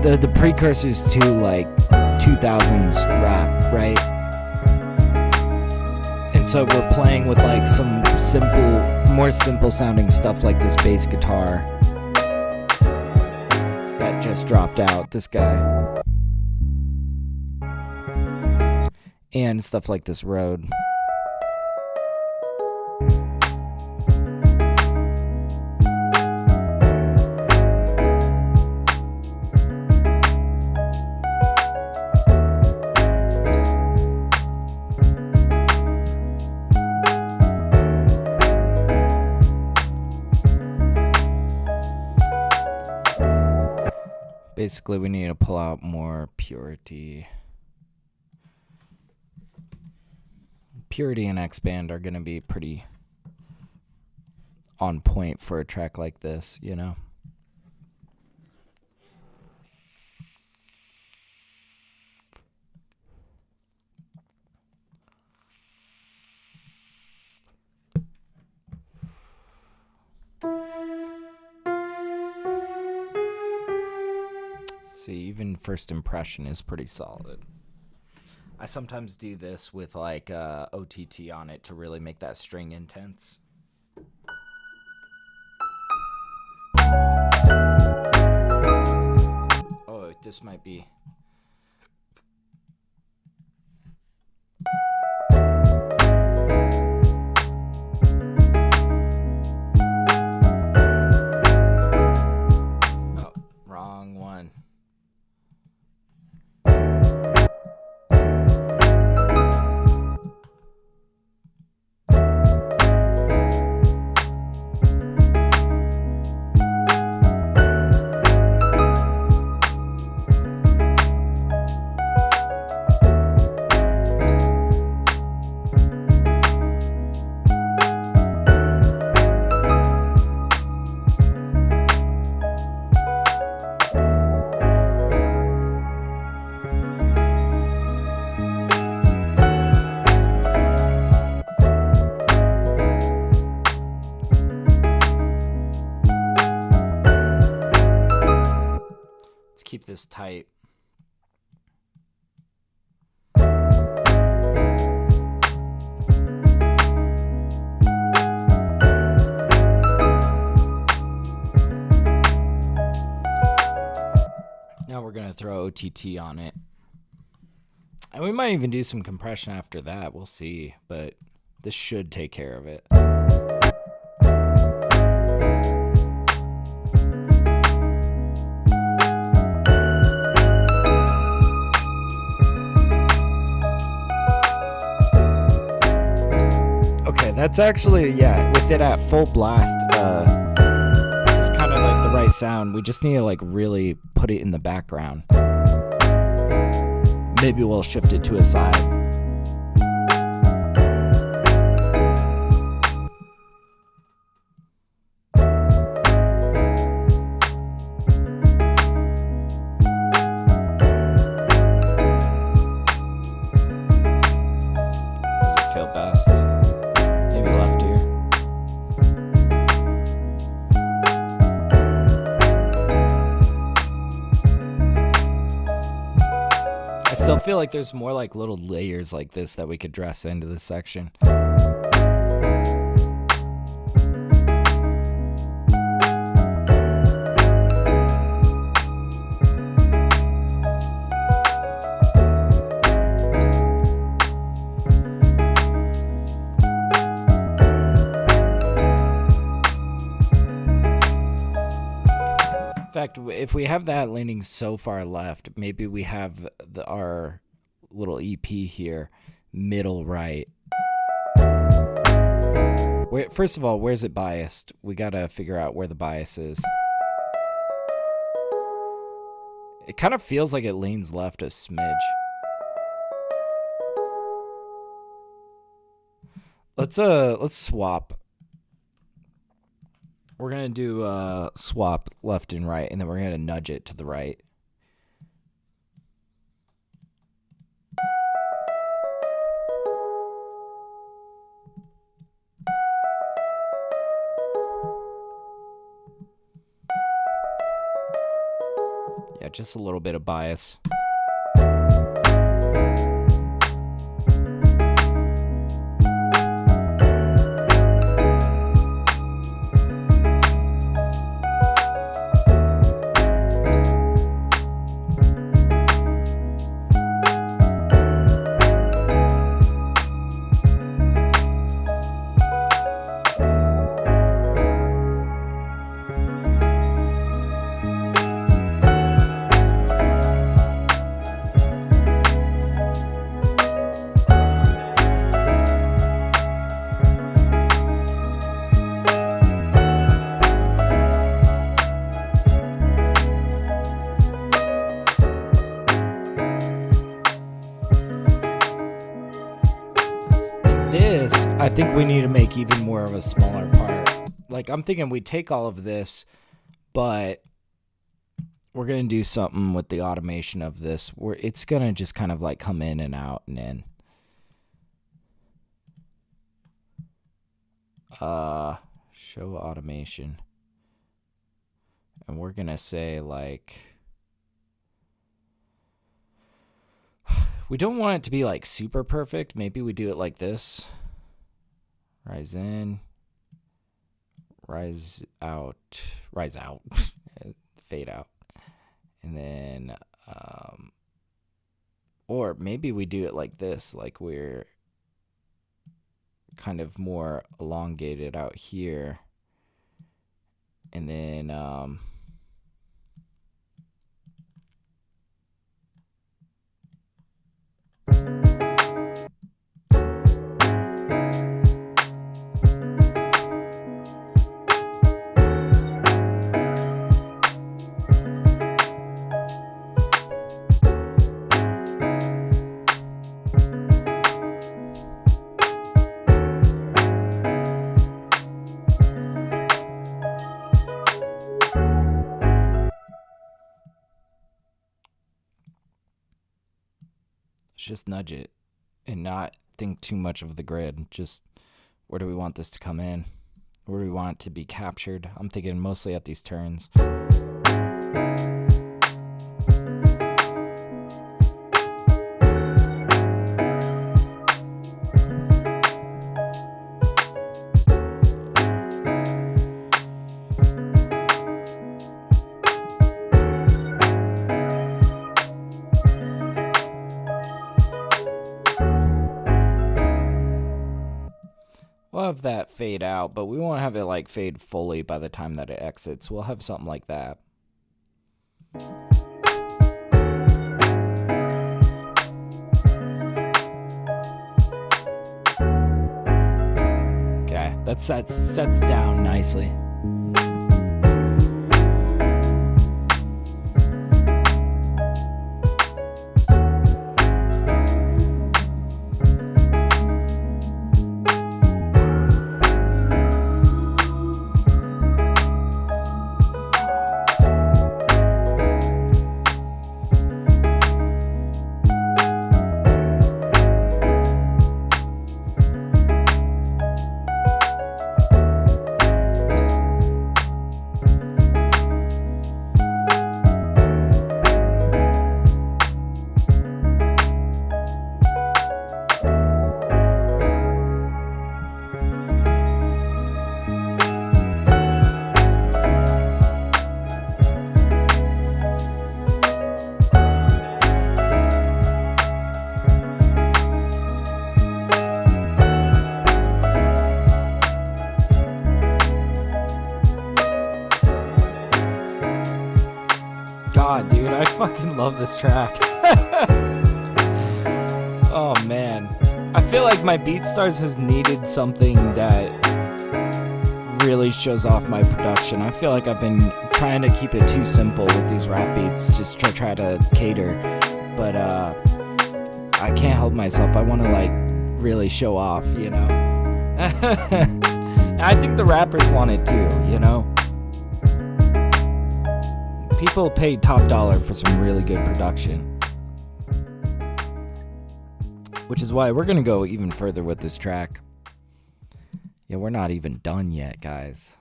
the precursors to like 2000s rap, right? And so we're playing with like some more simple sounding stuff like this bass guitar that just dropped out, this guy, and stuff like this Rode. Basically, we need to pull out more purity. Purity and X-Band are going to be pretty on point for a track like this, you know? See, even First Impression is pretty solid. I sometimes do this with like OTT on it to really make that string intense. Oh, this might be... Oh, wrong one. keep this tight. Now we're going to throw OTT on it. And we might even do some compression after that. We'll see. But this should take care of it. Okay, that's actually, yeah, with it at full blast, it's kind of like the right sound. We just need to like really put it in the background. Maybe we'll shift it to a side. Does it feel best? Maybe left ear. I still feel like there's more like little layers like this that we could dress into this section. In fact, if we have that leaning so far left, maybe we have our little EP here, middle right. First of all, where's it biased? We gotta figure out where the bias is. It kind of feels like it leans left a smidge. Let's swap. We're gonna do swap left and right, and then we're gonna nudge it to the right. Yeah, just a little bit of bias. I think we need to make even more of a smaller part. Like, I'm thinking we take all of this, but we're going to do something with the automation of this where it's going to just kind of like come in and out and in. Show automation. And we're going to say like, we don't want it to be like super perfect. Maybe we do it like this. Rise in, rise out, fade out. And then, or maybe we do it like this, like we're kind of more elongated out here. And then, just nudge it and not think too much of the grid. Just where do we want this to come in? Where do we want it to be captured? I'm thinking mostly at these turns. have that fade out, but we won't have it like fade fully by the time that it exits. We'll have something like that. Okay, that sets down nicely. God, dude, I fucking love this track. Oh, man. I feel like my BeatStars has needed something that really shows off my production. I feel like I've been trying to keep it too simple with these rap beats, just try to cater. But I can't help myself. I want to, like, really show off, you know? I think the rappers want it too, you know? People pay top dollar for some really good production. Which is why we're going to go even further with this track. Yeah, we're not even done yet, guys.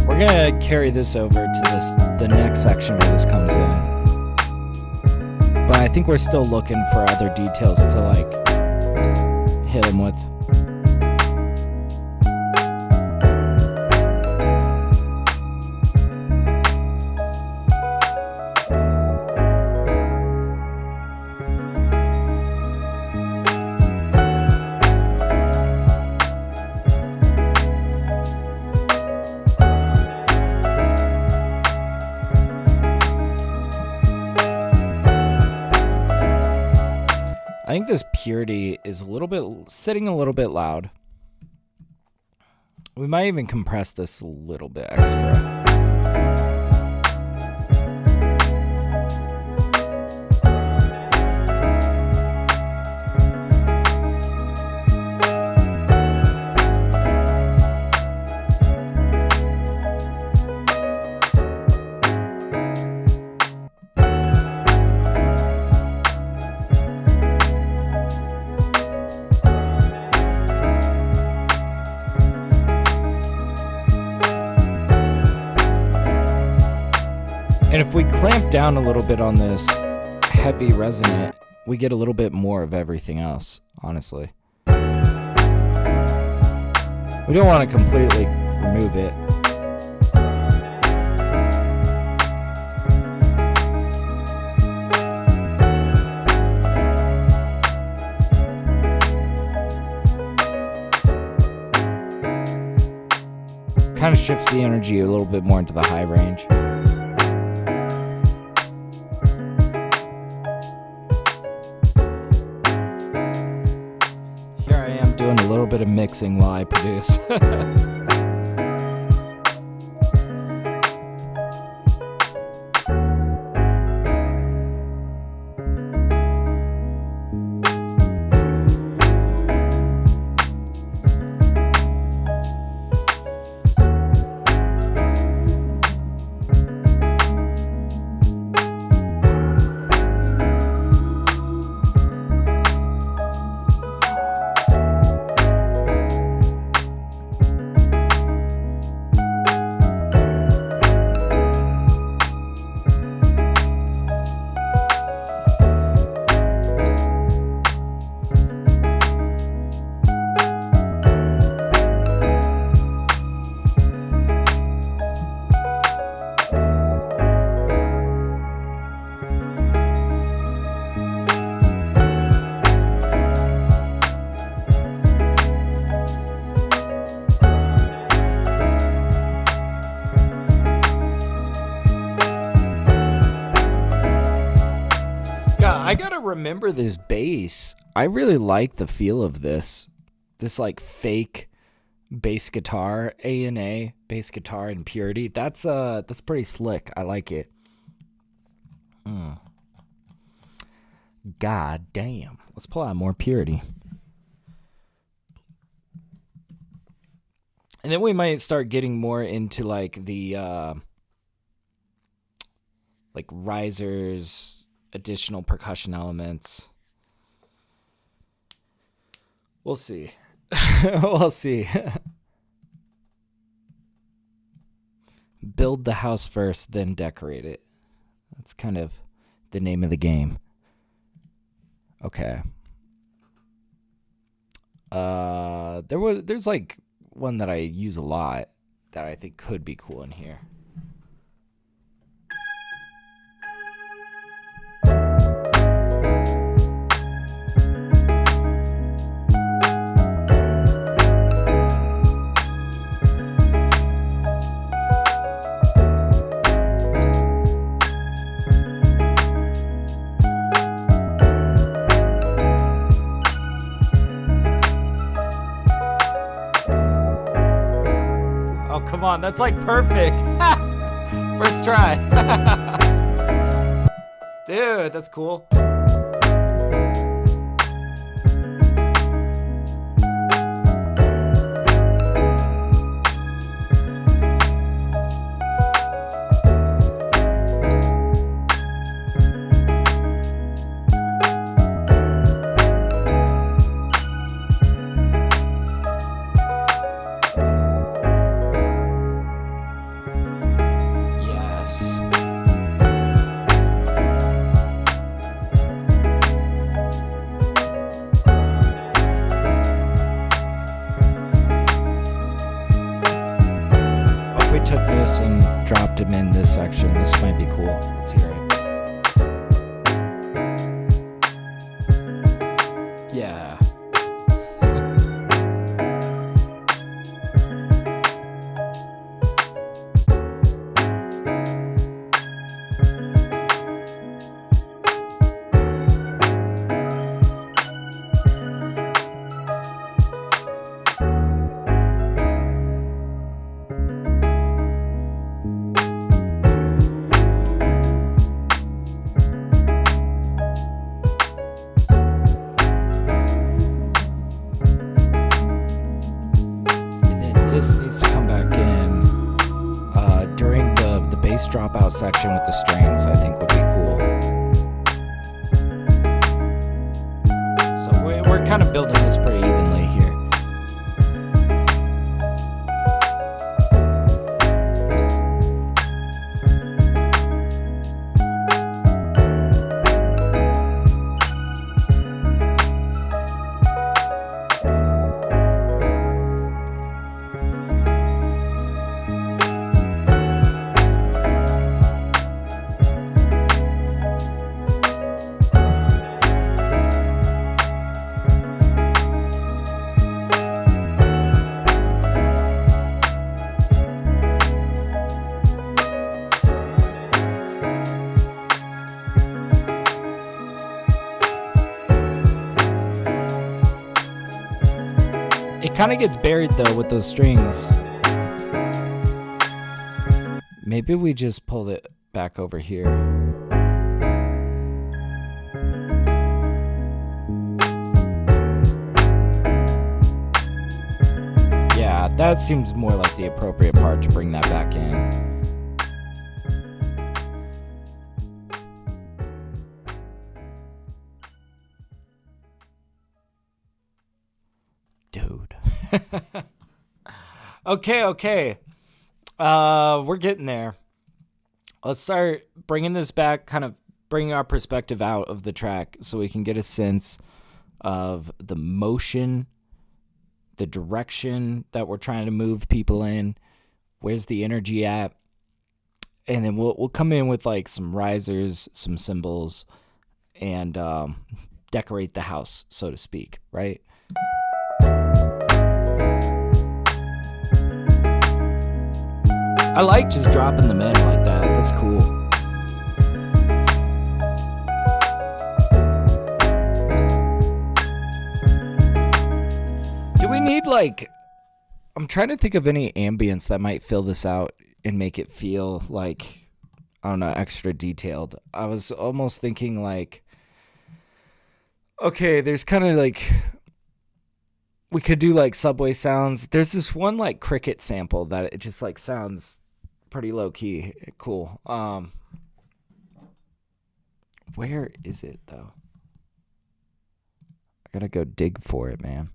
We're going to carry this over to the next section where this comes in. But I think we're still looking for other details to, like, hit them with. I think this purity is sitting a little bit loud. We might even compress this a little bit extra. And if we clamp down a little bit on this heavy resonant, we get a little bit more of everything else, honestly. We don't want to completely remove it. Kind of shifts the energy a little bit more into the high range. Doing a little bit of mixing while I produce. remember this bass. I really like the feel of this. This like fake bass guitar, A&A bass guitar in Purity. That's pretty slick. I like it. God damn. Let's pull out more Purity. And then we might start getting more into like the like risers, additional percussion elements. We'll see. We'll see. Build the house first, then decorate it. That's kind of the name of the game. Okay. There's like one that I use a lot that I think could be cool in here. Come on, that's like perfect. First try. Dude, that's cool. And dropped him in this section. This might be cool. Let's hear it. Yeah. This needs to come back in during the bass dropout section with the strings. I think would be cool. So we're kind of building this pretty evenly here. It kind of gets buried though with those strings. Maybe we just pull it back over here. Yeah, that seems more like the appropriate part to bring that back in. Dude. Okay. We're getting there. Let's start bringing this back, kind of bringing our perspective out of the track so we can get a sense of the motion, the direction that we're trying to move people in, where's the energy at, and then we'll come in with like some risers, some cymbals, and decorate the house, so to speak, right? I like just dropping them in like that. That's cool. Do we need like... I'm trying to think of any ambience that might fill this out and make it feel like, I don't know, extra detailed. I was almost thinking like, okay, there's kind of like, we could do like subway sounds. There's this one like cricket sample that it just like sounds pretty low key. Cool. Where is it though? I gotta go dig for it, man.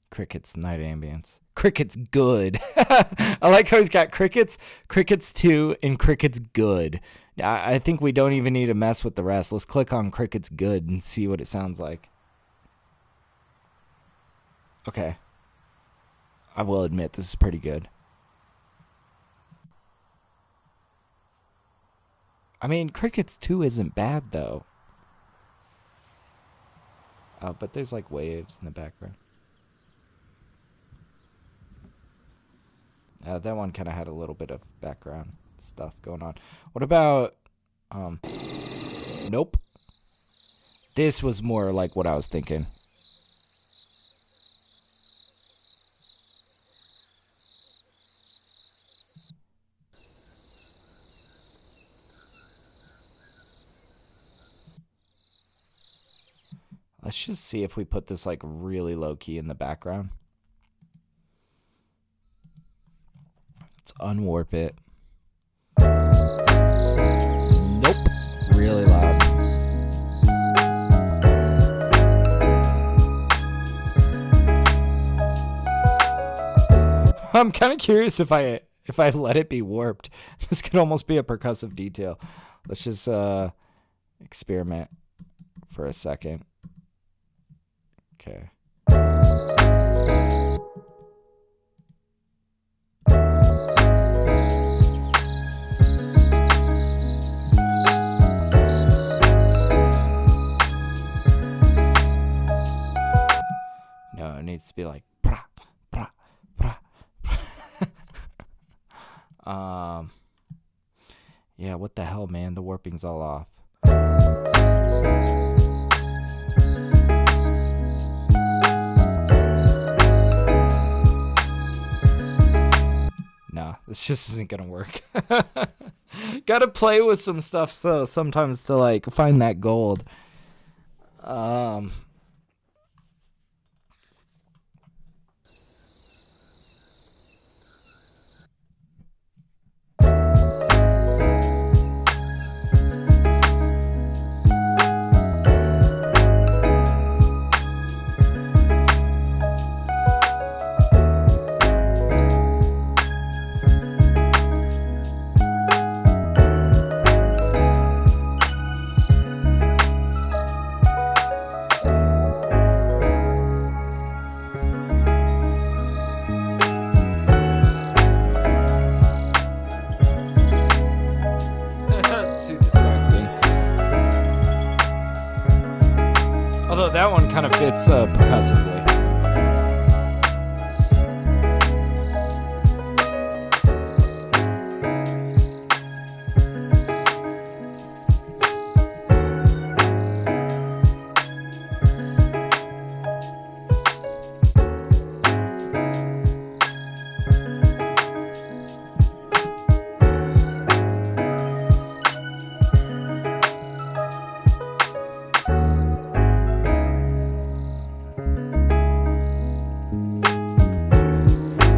Crickets night ambience. Crickets good. I like how he's got crickets, crickets 2, and crickets good. I think we don't even need to mess with the rest. Let's click on crickets good and see what it sounds like. Okay. I will admit this is pretty good. I mean, crickets 2 isn't bad though. Oh, but there's like waves in the background. That one kind of had a little bit of background stuff going on. What about, nope. This was more like what I was thinking. Let's just see if we put this like really low key in the background. Let's unwarp it. Nope. Really loud. I'm kind of curious if I let it be warped. This could almost be a percussive detail. Let's just experiment for a second. Okay. No, it needs to be like brah, brah, brah, brah. Yeah, what the hell, man? The warping's all off. Nah, this just isn't gonna work. Gotta play with some stuff so sometimes to like find that gold. Although that one kind of fits percussively.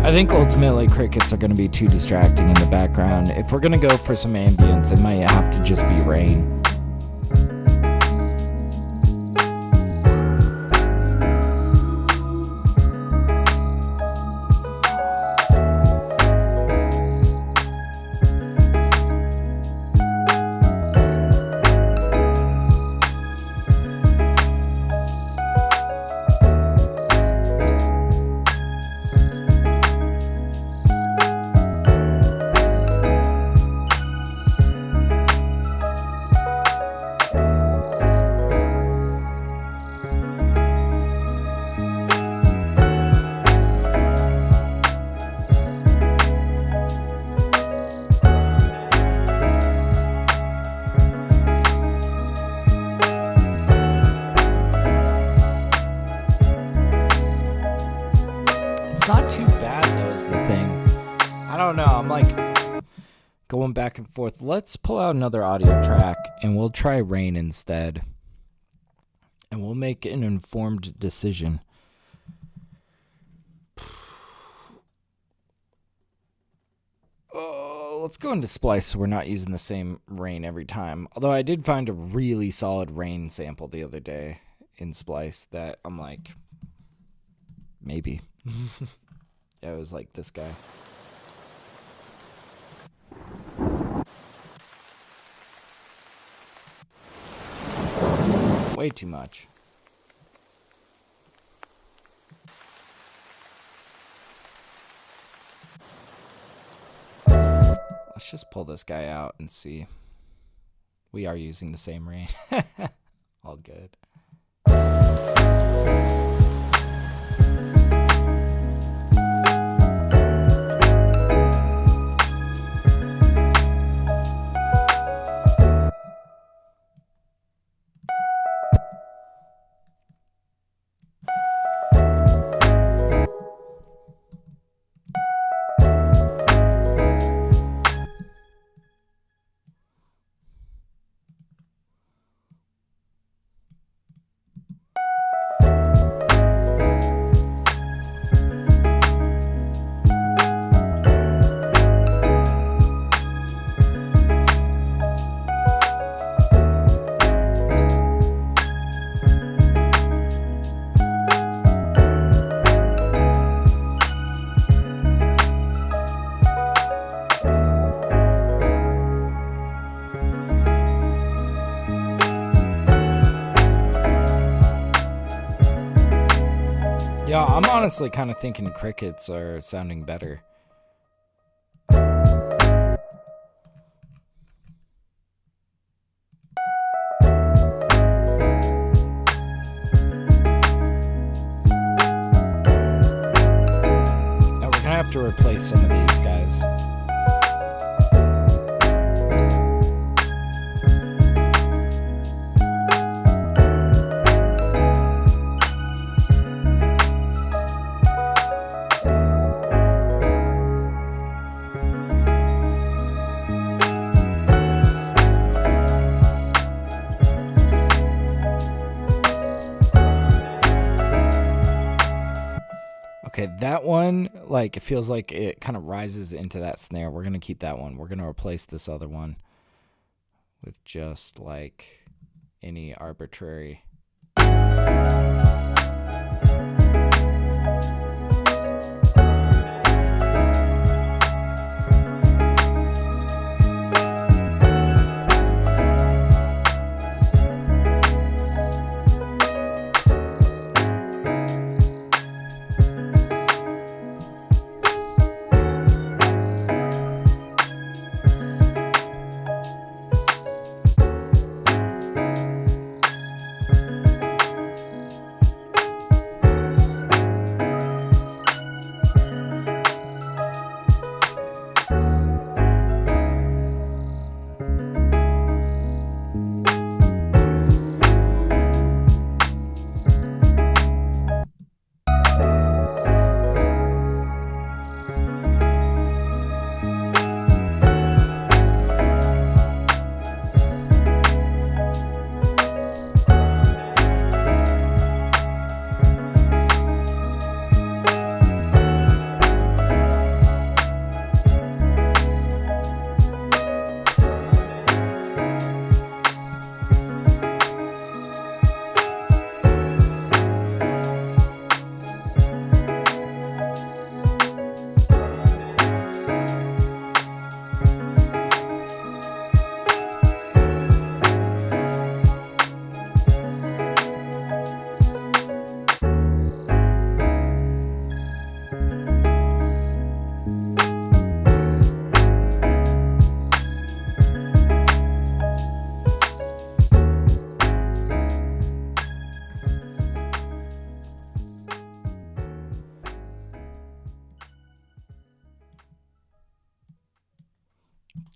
I think ultimately crickets are going to be too distracting in the background. If we're going to go for some ambience, it might have to just be rain. going back and forth. Let's pull out another audio track and we'll try rain instead. And we'll make an informed decision. Oh, let's go into Splice so we're not using the same rain every time. Although I did find a really solid rain sample the other day in Splice that I'm like, maybe. Yeah, it was like this guy. Way too much. Let's just pull this guy out and see. We are using the same rain. All good. Yeah, I'm honestly kind of thinking crickets are sounding better. Now we're gonna have to replace some of these guys. Okay, that one, like, it feels like it kind of rises into that snare. We're going to keep that one. We're going to replace this other one with just, like, any arbitrary.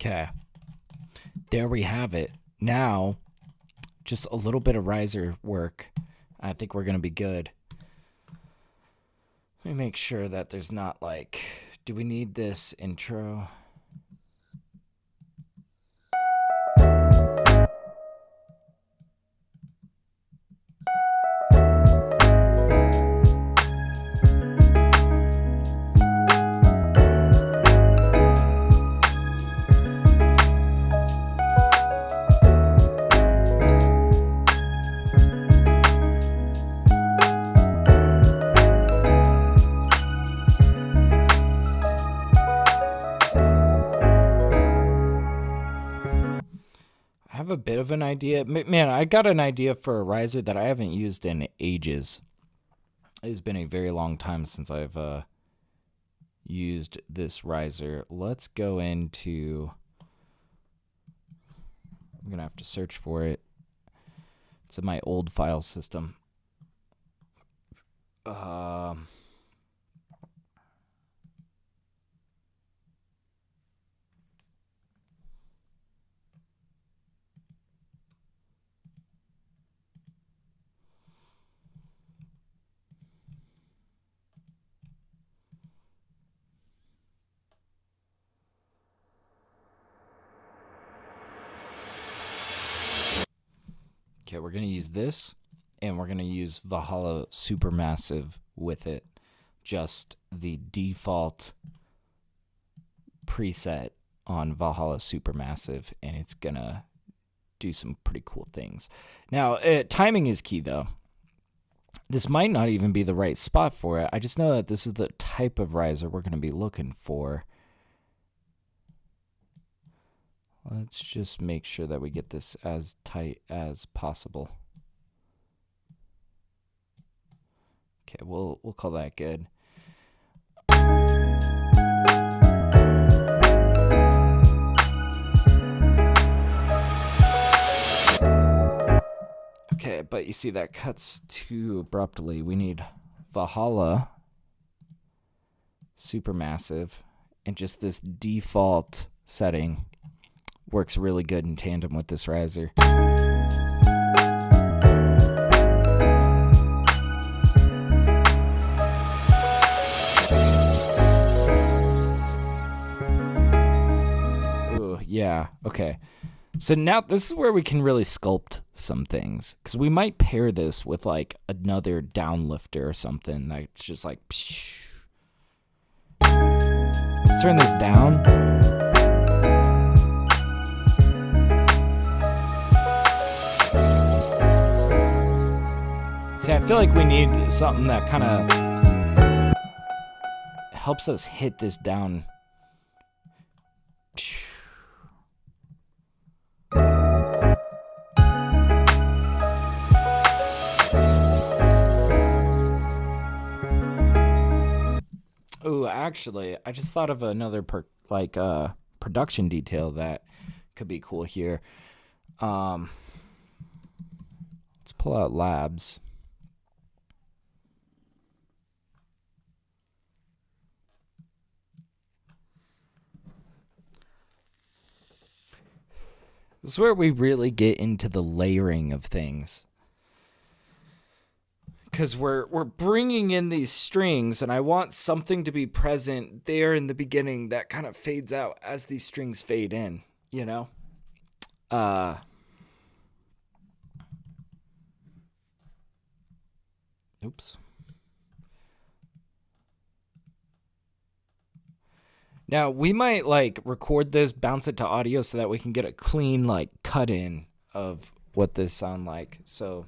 Okay. There we have it. Now, just a little bit of riser work. I think we're going to be good. Let me make sure that there's not like, do we need this intro? of an idea. Man, I got an idea for a riser that I haven't used in ages. It's been a very long time since I've used this riser. Let's go into... I'm going to have to search for it. It's in my old file system. Okay, we're going to use this, and we're going to use Valhalla Supermassive with it. Just the default preset on Valhalla Supermassive, and it's going to do some pretty cool things. Now, timing is key, though. This might not even be the right spot for it. I just know that this is the type of riser we're going to be looking for. Let's just make sure that we get this as tight as possible. Okay, we'll call that good. Okay, but you see that cuts too abruptly. We need Valhalla Supermassive, and just this default setting works really good in tandem with this riser. Ooh, yeah, okay. So now this is where we can really sculpt some things, because we might pair this with like another downlifter or something that's just like, psh. Let's turn this down. See, I feel like we need something that kind of helps us hit this down. Ooh, actually, I just thought of another production detail that could be cool here. Let's pull out Labs. This is where we really get into the layering of things. Because we're bringing in these strings, and I want something to be present there in the beginning that kind of fades out as these strings fade in, you know? Oops. Now, we might like record this, bounce it to audio so that we can get a clean like cut in of what this sound like. So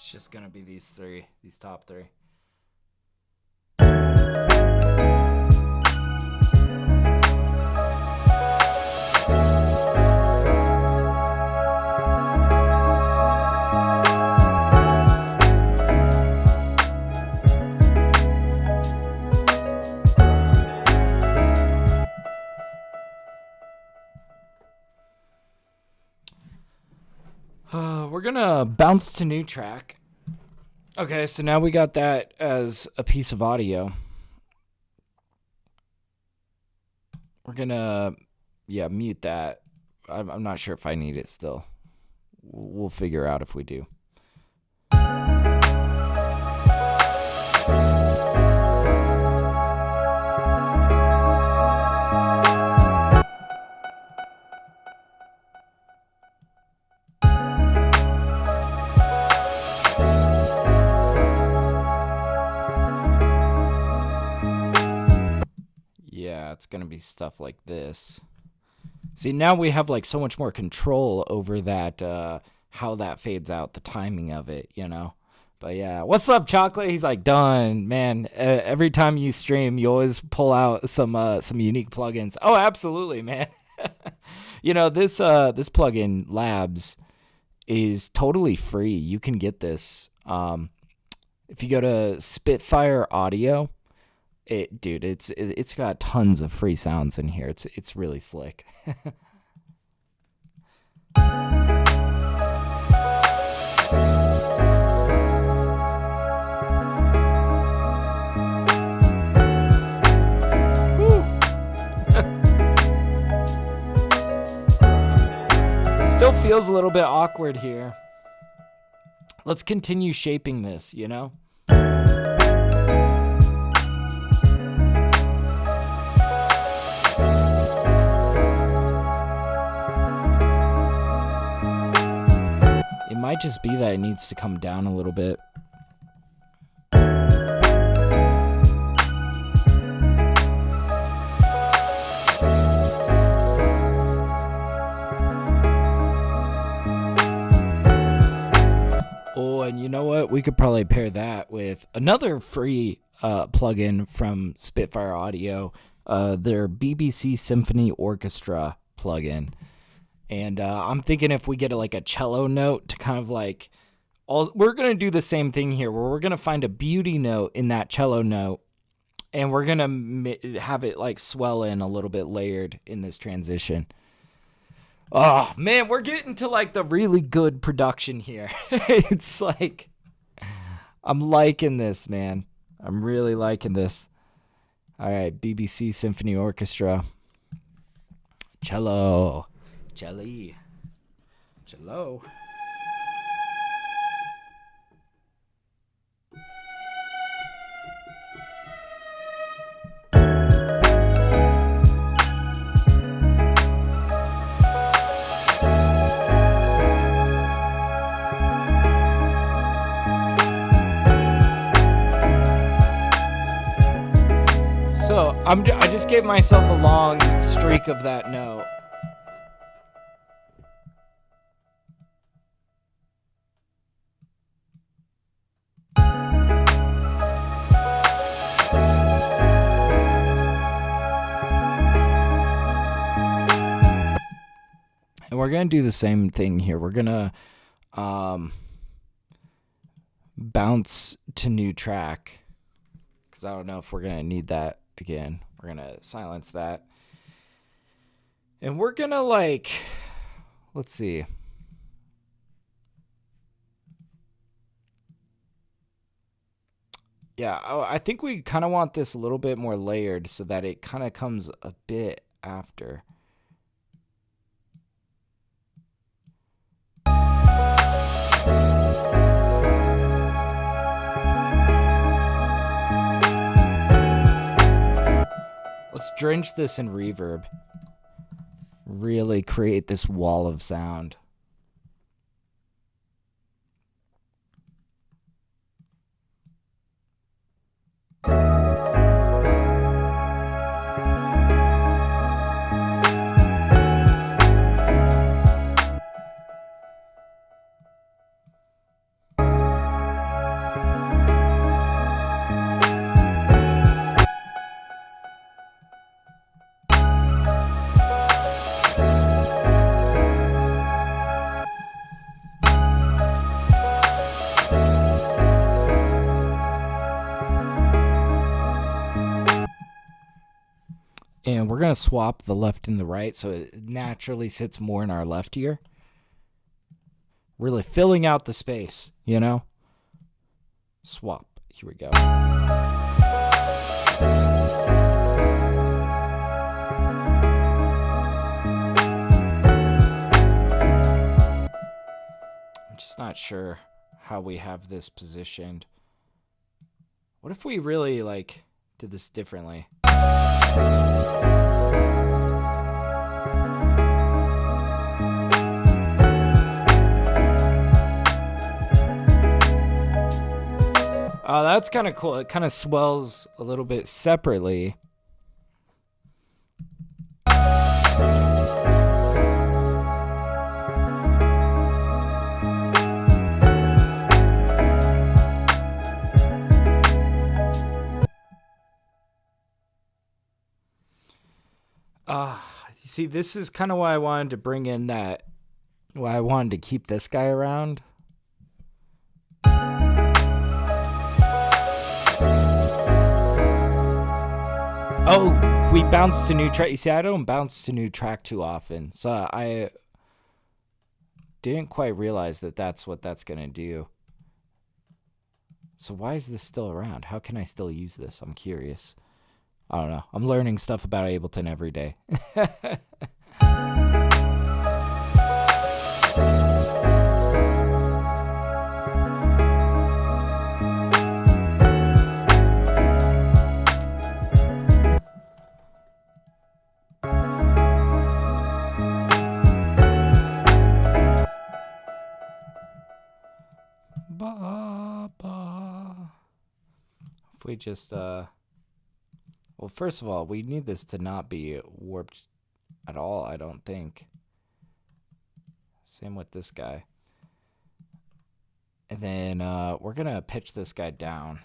it's just gonna be these top three. we're gonna bounce to new track. Okay, so now we got that as a piece of audio. We're gonna, mute that. I'm not sure if I need it still. We'll figure out if we do. Yeah, it's gonna be stuff like this. See, now we have like so much more control over that, how that fades out, the timing of it, you know? But yeah, what's up, Chocolate? He's like, done, man. Every time you stream, you always pull out some unique plugins. Oh, absolutely, man. You know, this plugin Labs is totally free. You can get this. If you go to Spitfire Audio, it's got tons of free sounds in here. It's really slick. Still feels a little bit awkward here. Let's continue shaping this, you know? It might just be that it needs to come down a little bit. Oh, and you know what? We could probably pair that with another free plugin from Spitfire Audio, their BBC Symphony Orchestra plugin. And I'm thinking if we get like a cello note to kind of like, we're going to do the same thing here where we're going to find a beauty note in that cello note, and we're going to have it like swell in a little bit layered in this transition. Oh, man, we're getting to like the really good production here. It's like, I'm liking this, man. I'm really liking this. All right, BBC Symphony Orchestra. Cello. Jelly. Cello. So I just gave myself a long streak of that note. And we're going to do the same thing here. We're going to bounce to new track, because I don't know if we're going to need that again. We're going to silence that. And we're going to like, let's see. Yeah, I think we kind of want this a little bit more layered so that it kind of comes a bit after. Let's drench this in reverb. Really create this wall of sound. And we're going to swap the left and the right so it naturally sits more in our left ear. Really filling out the space, you know? Swap. Here we go. I'm just not sure how we have this positioned. What if we really, like, did this differently? Oh, that's kind of cool. It kind of swells a little bit separately. You see, this is kind of why I wanted to bring in that, why I wanted to keep this guy around. Oh, we bounced to new track. You see, I don't bounce to new track too often, so I didn't quite realize that that's what that's going to do. So why is this still around? How can I still use this? I'm curious. I don't know. I'm learning stuff about Ableton every day. If we just well, first of all, we need this to not be warped at all, I don't think. Same with this guy. And then we're going to pitch this guy down.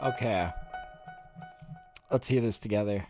Okay. Let's hear this together.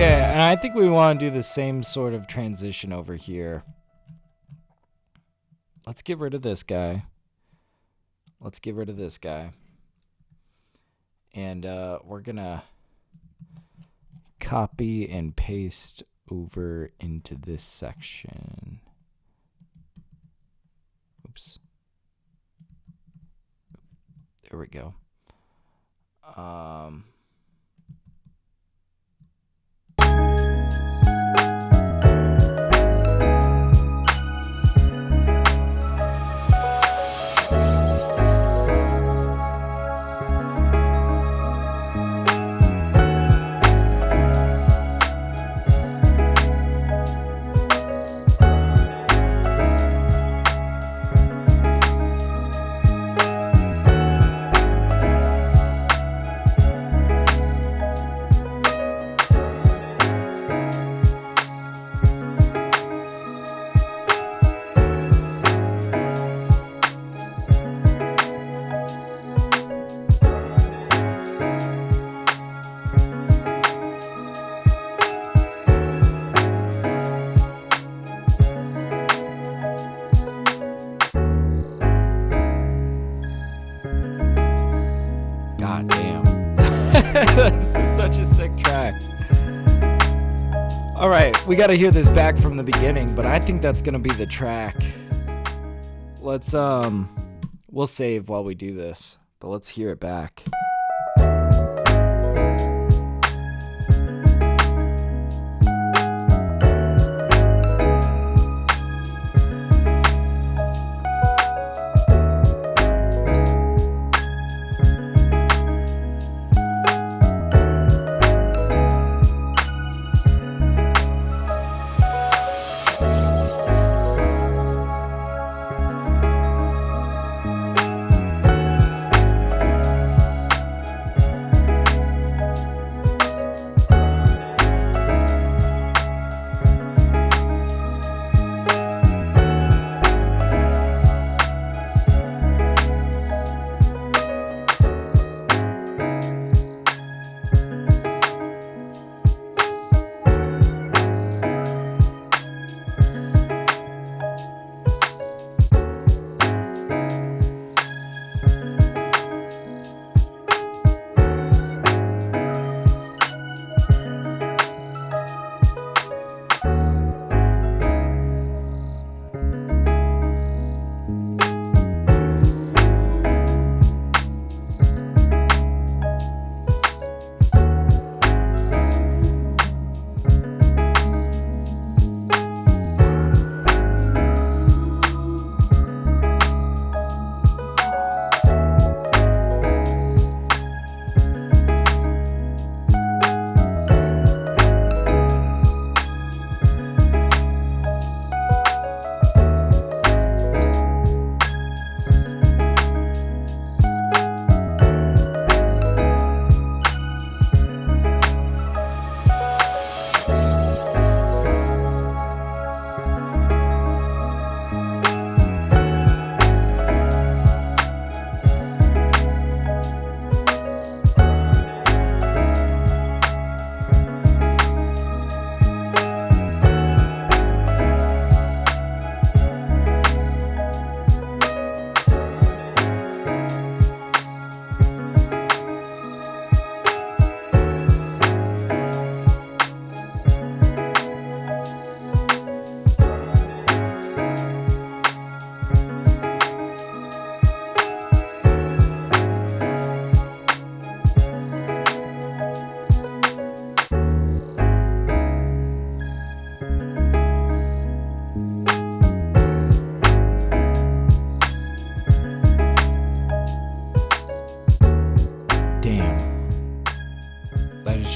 Okay, and I think we want to do the same sort of transition over here. Let's get rid of this guy. Let's get rid of this guy. And we're going to copy and paste over into this section. Oops. There we go. This is such a sick track. All right, we got to hear this back from the beginning, but I think that's going to be the track. Let's we'll save while we do this, but let's hear it back.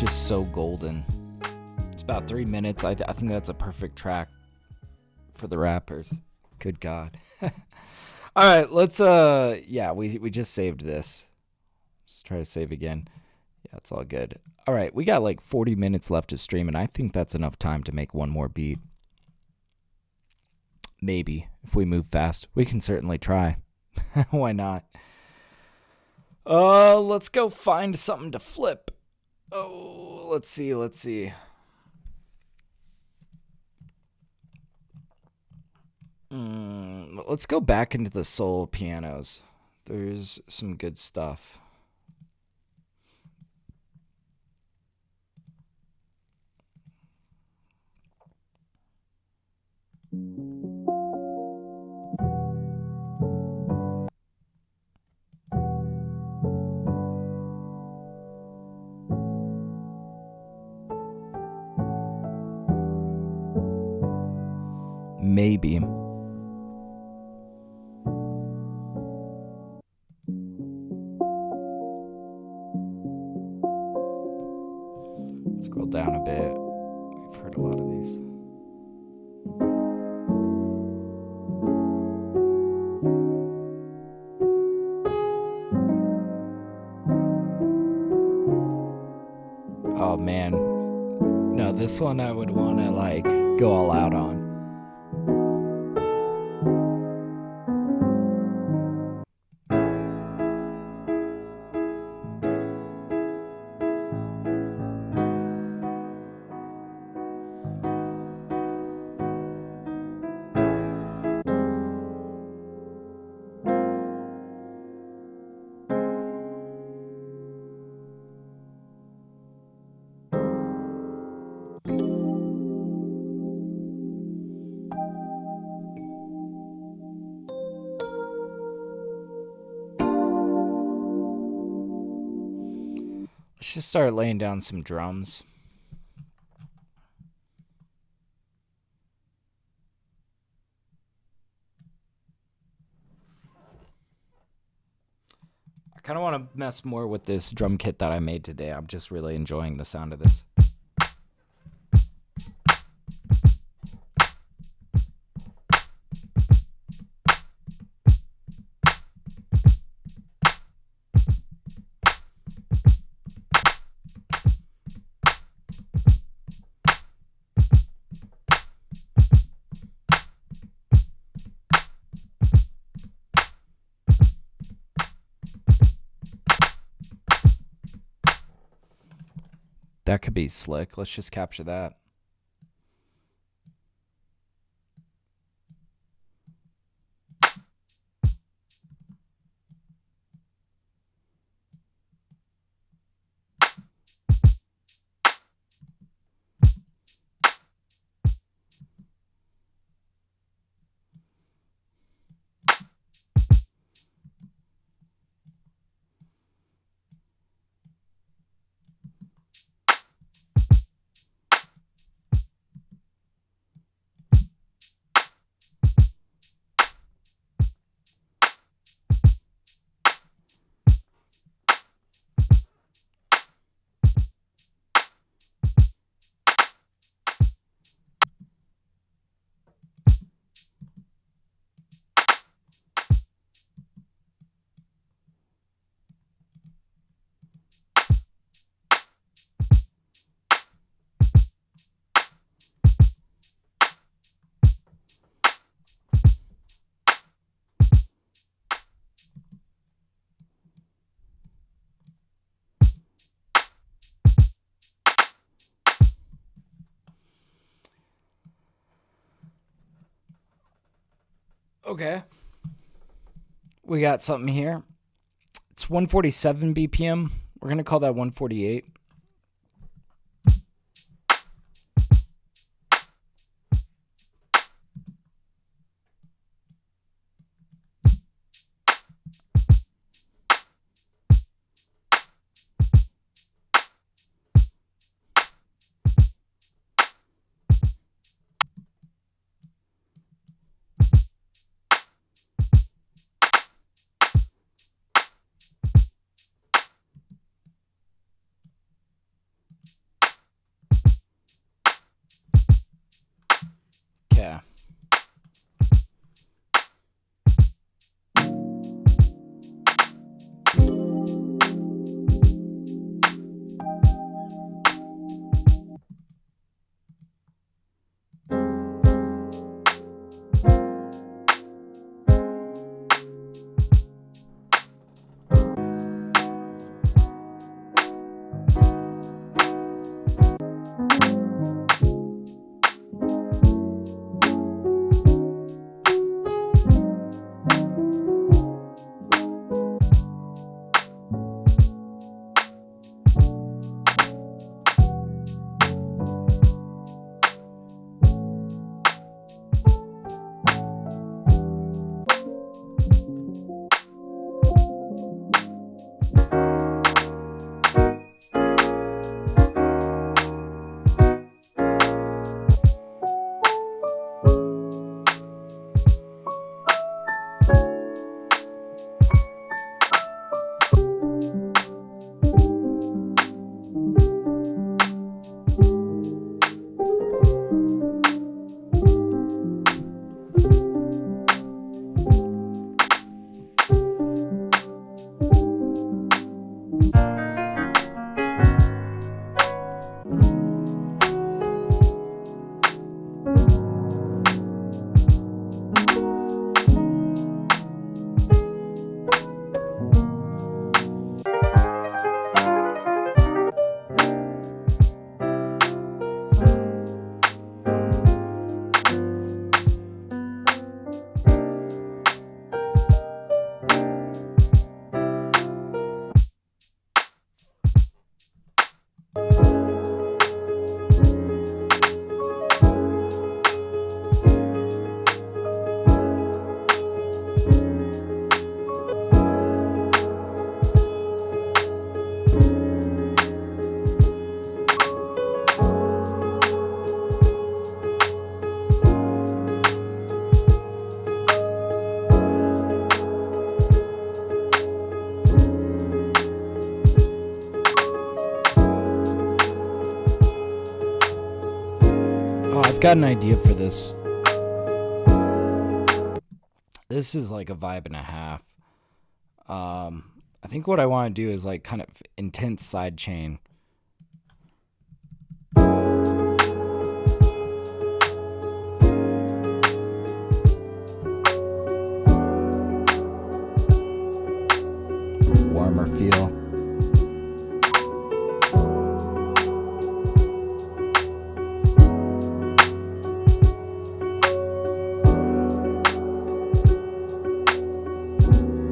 Just so golden. It's about 3 minutes. I think that's a perfect track for the rappers. Good God. All right, let's yeah, we just saved this. Just try to save again. Yeah, it's all good. All right, we got like 40 minutes left to stream, and I think that's enough time to make one more beat. Maybe if we move fast, we can certainly try. Why not? Let's go find something to flip. Oh, let's see. Let's go back into the soul pianos. There's some good stuff. Maybe. Scroll down a bit. We've heard a lot of these. Oh man. No, this one I would want to like go all out on. Let's just start laying down some drums. I kind of want to mess more with this drum kit that I made today. I'm just really enjoying the sound of this. That could be slick. Let's just capture that. Okay. We got something here. It's 147 BPM. We're going to call that 148. got an idea for this. This is like a vibe and a half. I think what I want to do is like kind of intense sidechain. Warmer feel.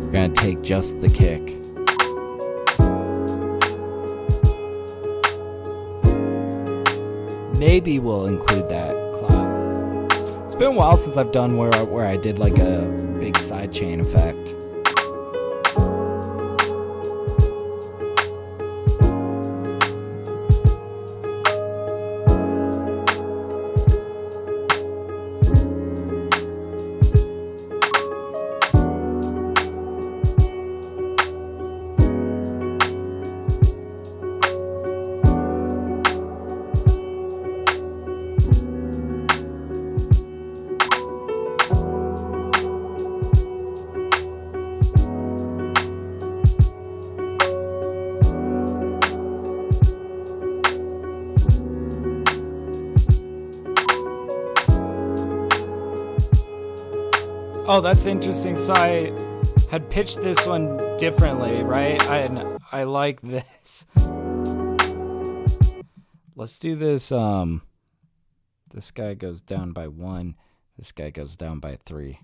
We're gonna take just the kick. Maybe we'll include that clap. It's been a while since I've done where I did like a big sidechain effect. Oh, that's interesting. So I had pitched this one differently, right? I like this. Let's do this. This guy goes down by 1. This guy goes down by 3.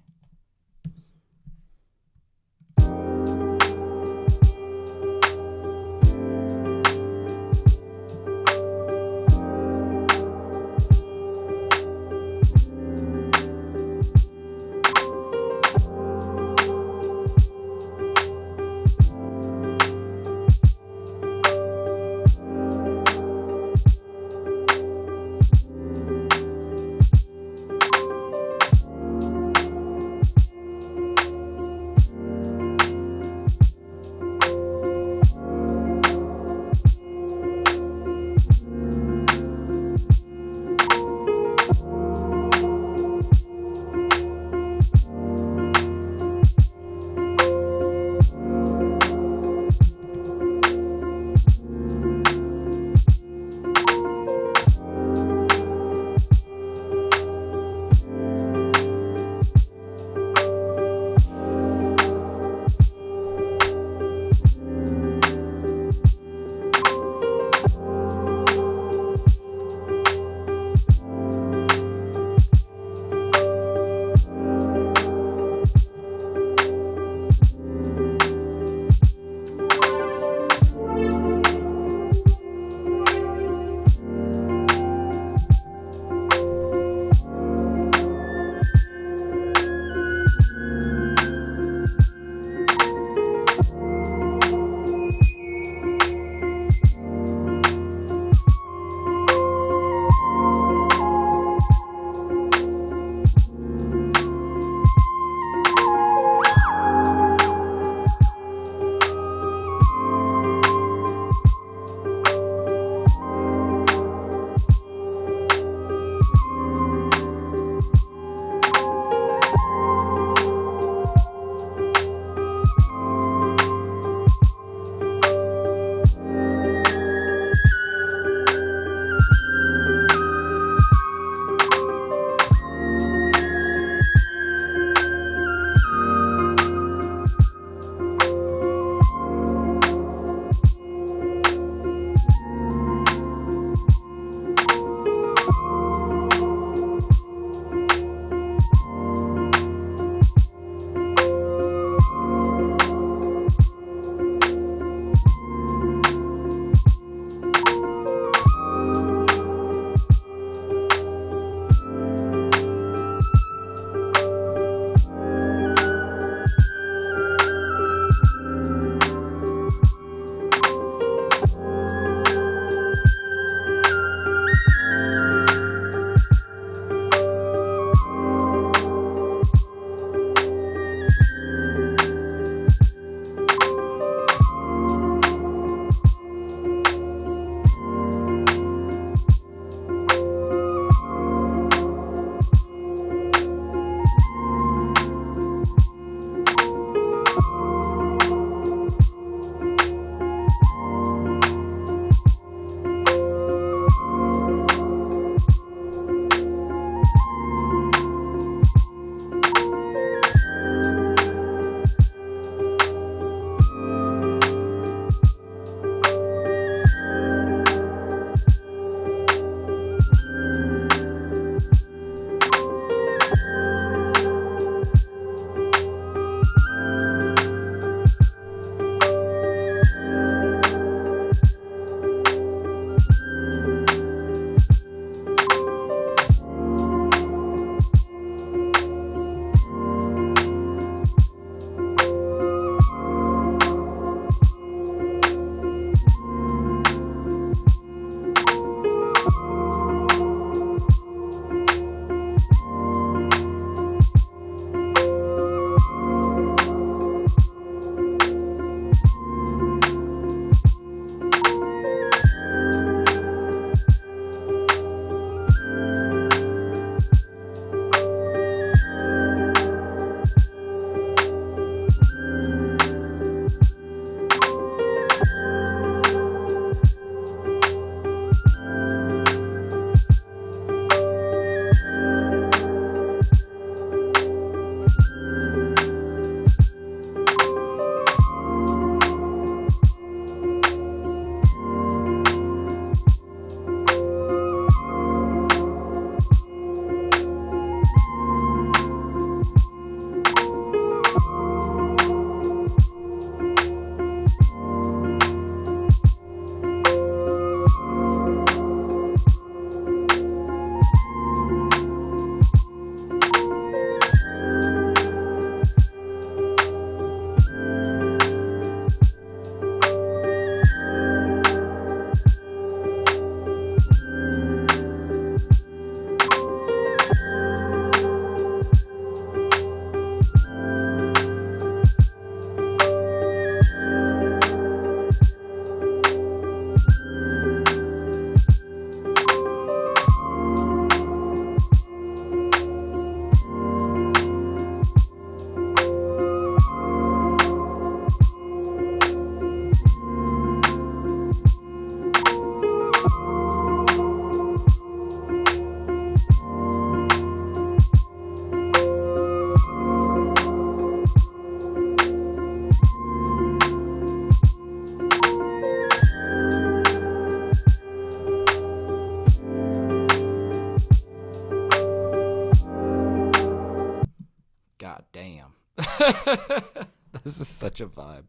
This is such a vibe.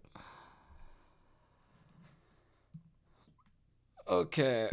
Okay.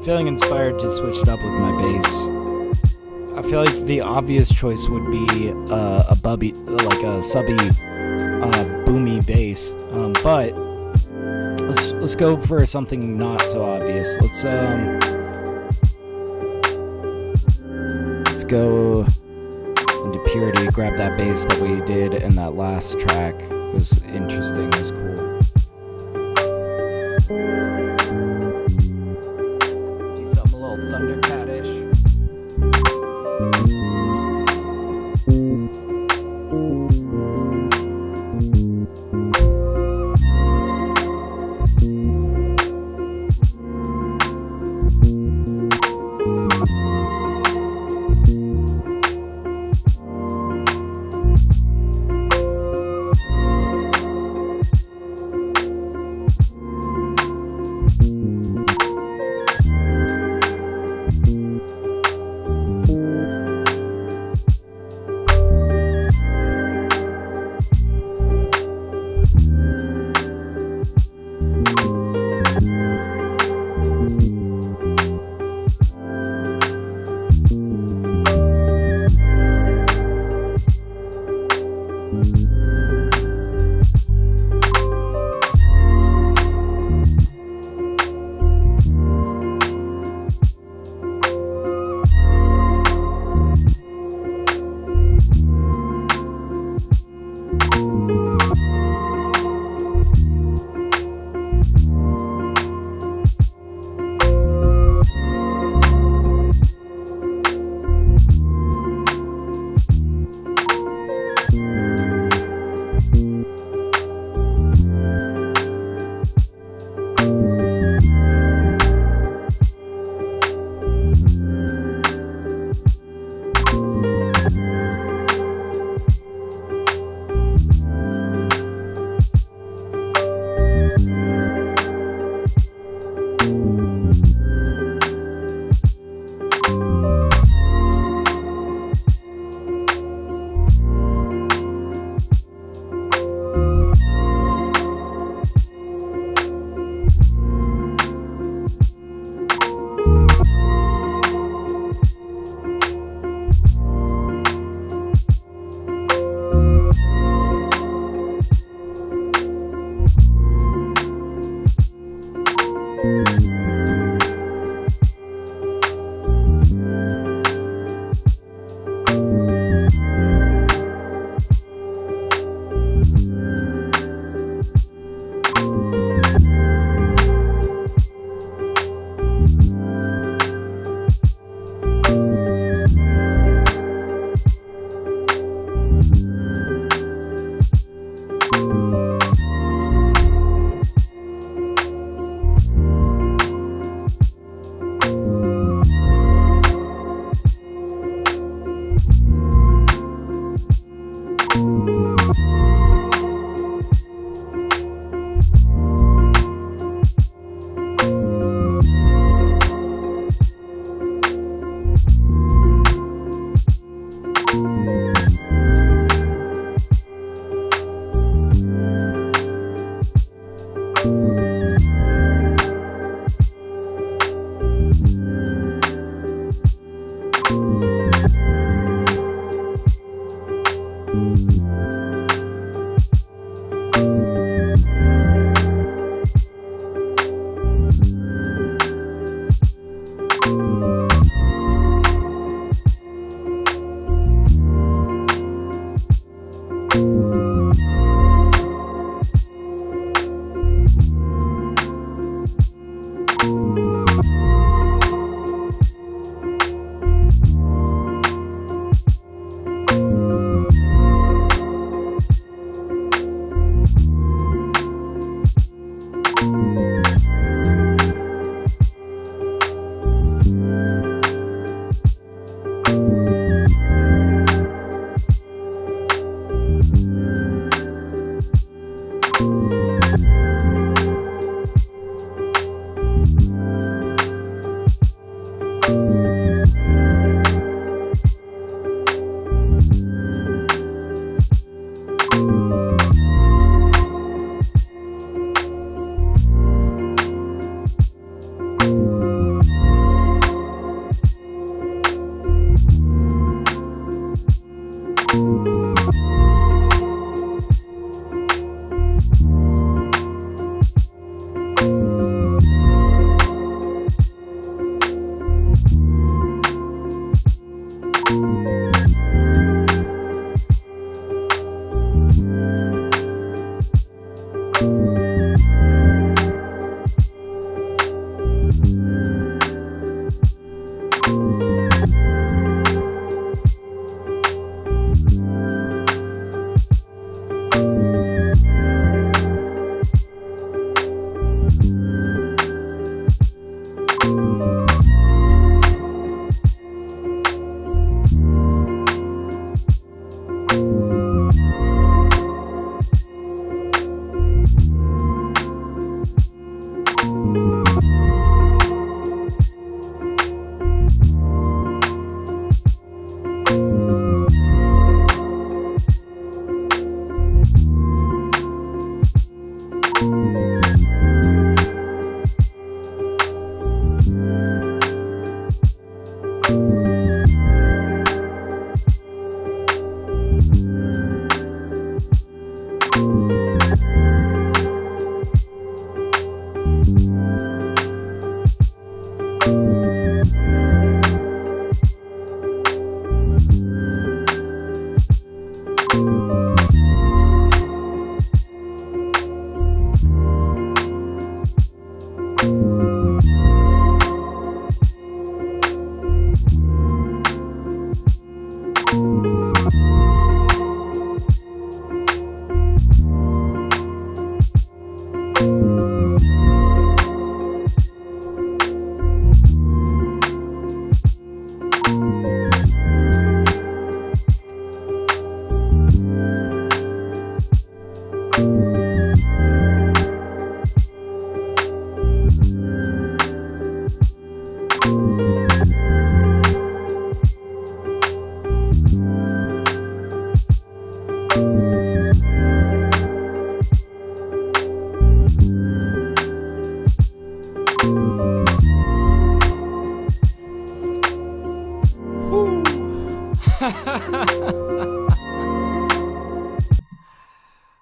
feeling inspired to switch it up with my bass. I feel like the obvious choice would be a subby, boomy bass. But let's go for something not so obvious. Let's go into Purity, grab that bass that we did in that last track. It was interesting, it was cool. Do something a little Thundercat-ish.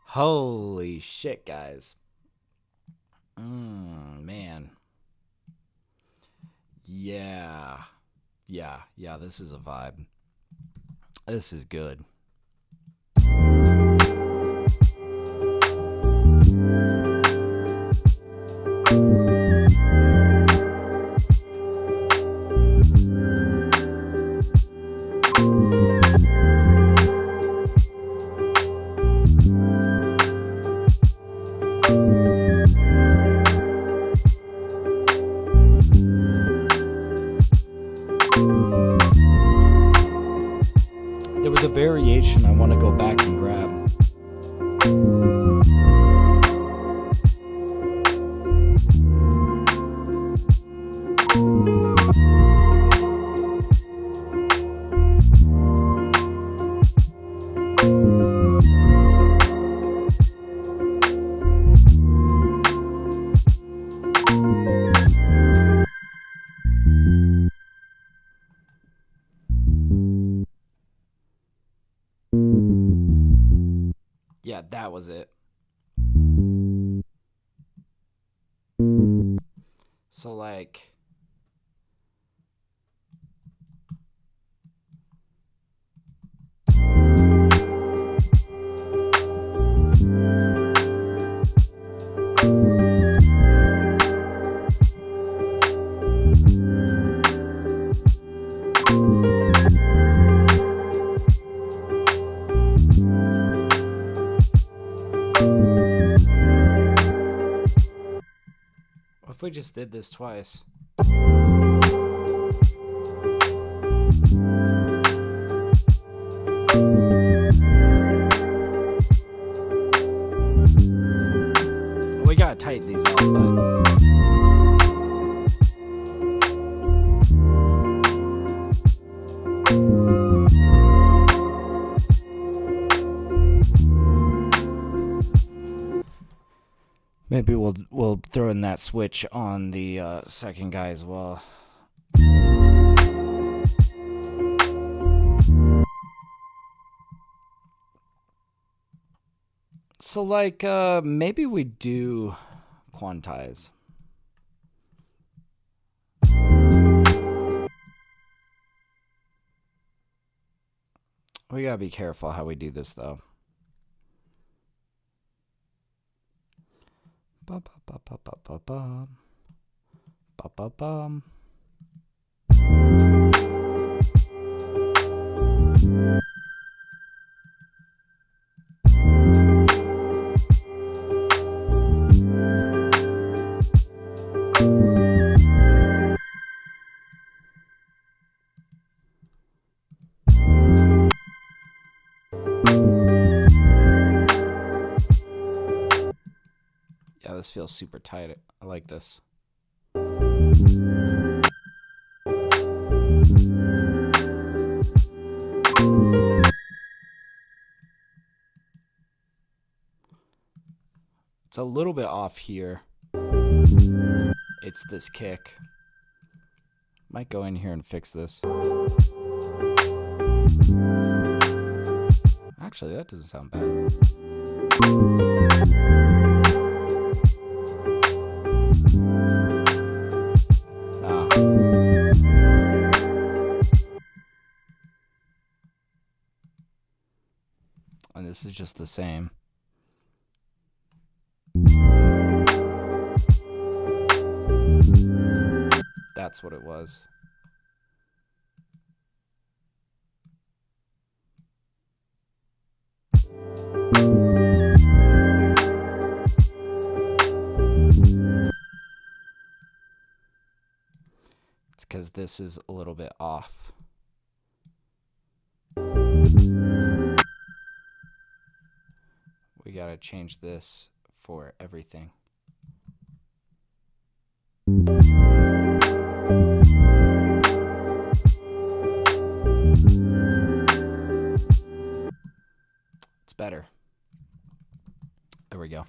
Holy shit, guys. Man. Yeah, this is a vibe. This is good. There was a variation I want to go back and grab. Yeah, that was it. So like what if we just did this twice? We gotta tighten these up, but maybe we'll throw in that switch on the second guy as well. So like maybe we do quantize. We gotta be careful how we do this though. Ba ba ba ba ba ba ba. Ba ba bum. Yeah, this feels super tight. I like this. It's a little bit off here. It's this kick. Might go in here and fix this. Actually, that doesn't sound bad. And this is just the same. That's what it was. It's because this is a little bit off. We gotta change this for everything. It's better. There we go.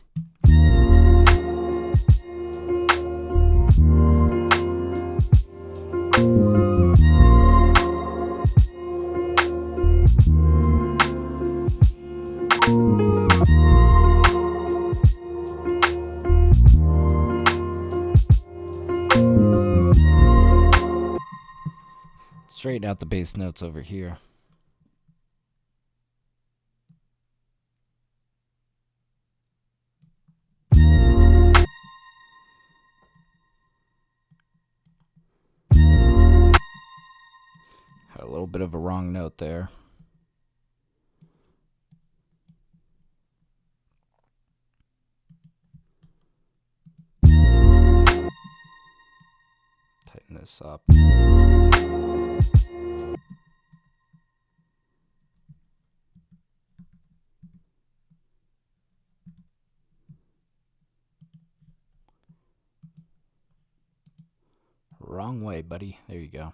got the bass notes over here. Had a little bit of a wrong note there. Tighten this up. Wrong way, buddy. There you go.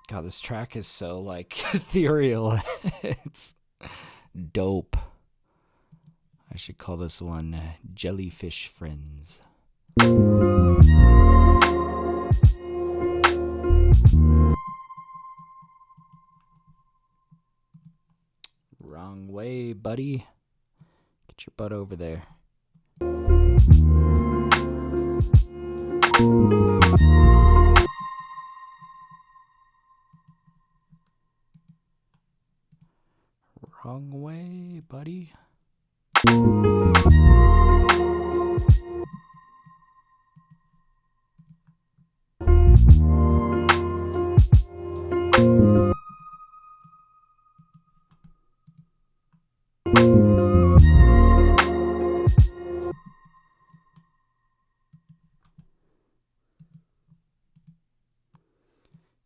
God, this track is so, like, ethereal. It's dope. I should call this one Jellyfish Friends. Wrong way, buddy. Get your butt over there. Wrong way, buddy.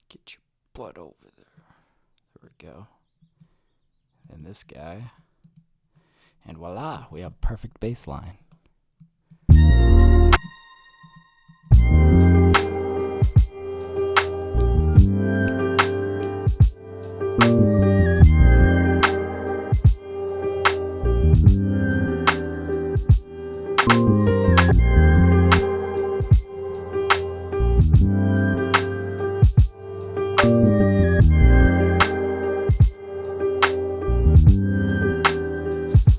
Get your butt over there. There we go. And this guy. And voila, we have perfect bass line.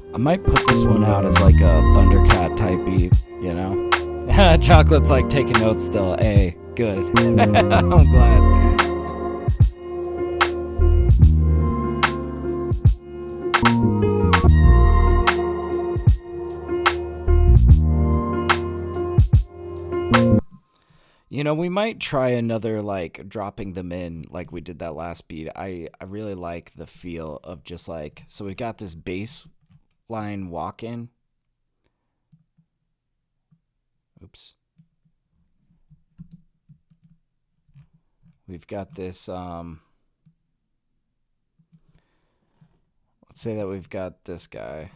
I might put this one out as like a Thundercat type beat, you know? Chocolate's like taking notes still. Hey, good. I'm glad. You know, we might try another, like, dropping them in like we did that last beat. I really like the feel of just like, so we've got this bass line walk in. Oops. We've got this, let's say that we've got this guy.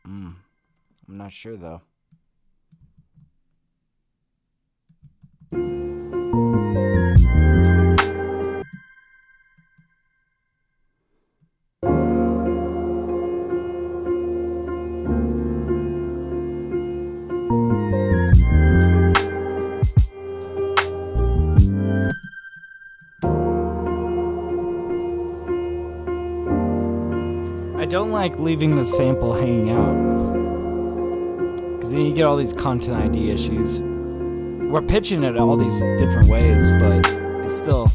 I'm not sure though. I don't like leaving the sample hanging out, because then you get all these content ID issues. We're pitching it all these different ways, but it's still...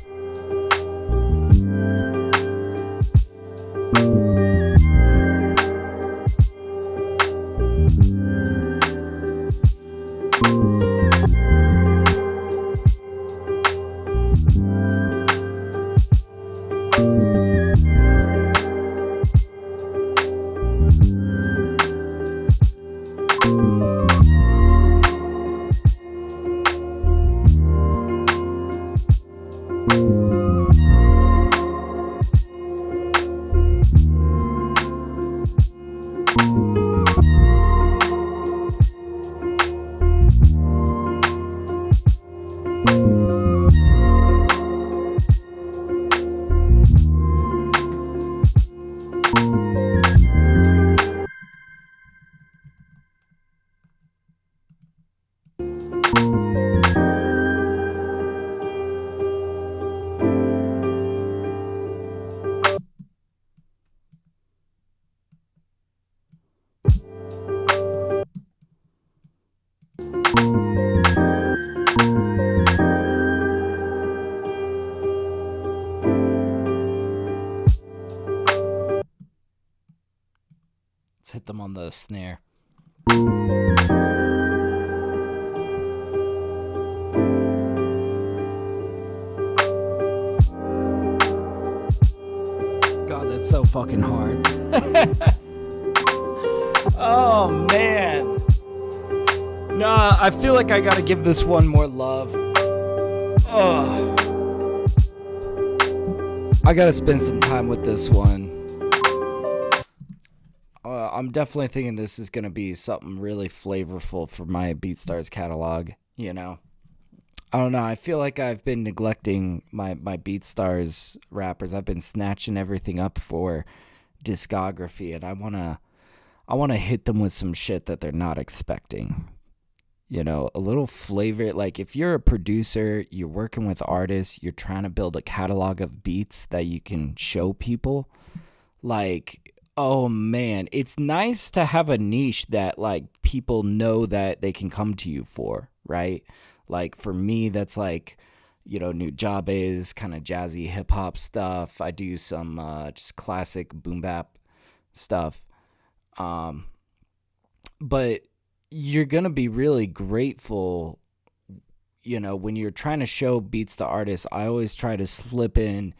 hit them on the snare. God, that's so fucking hard. Oh, man. Nah, I feel like I gotta give this one more love. Ugh. I gotta spend some time with this one. I'm definitely thinking this is gonna be something really flavorful for my BeatStars catalog, you know? I don't know, I feel like I've been neglecting my BeatStars rappers. I've been snatching everything up for discography, and I wanna hit them with some shit that they're not expecting. You know, a little flavor. Like, if you're a producer, you're working with artists, you're trying to build a catalog of beats that you can show people, like, oh man, it's nice to have a niche that, like, people know that they can come to you for, right? Like, for me, that's like, you know, New Job is kind of jazzy hip hop stuff. I do some just classic boom bap stuff. But you're going to be really grateful, you know, when you're trying to show beats to artists. I always try to slip in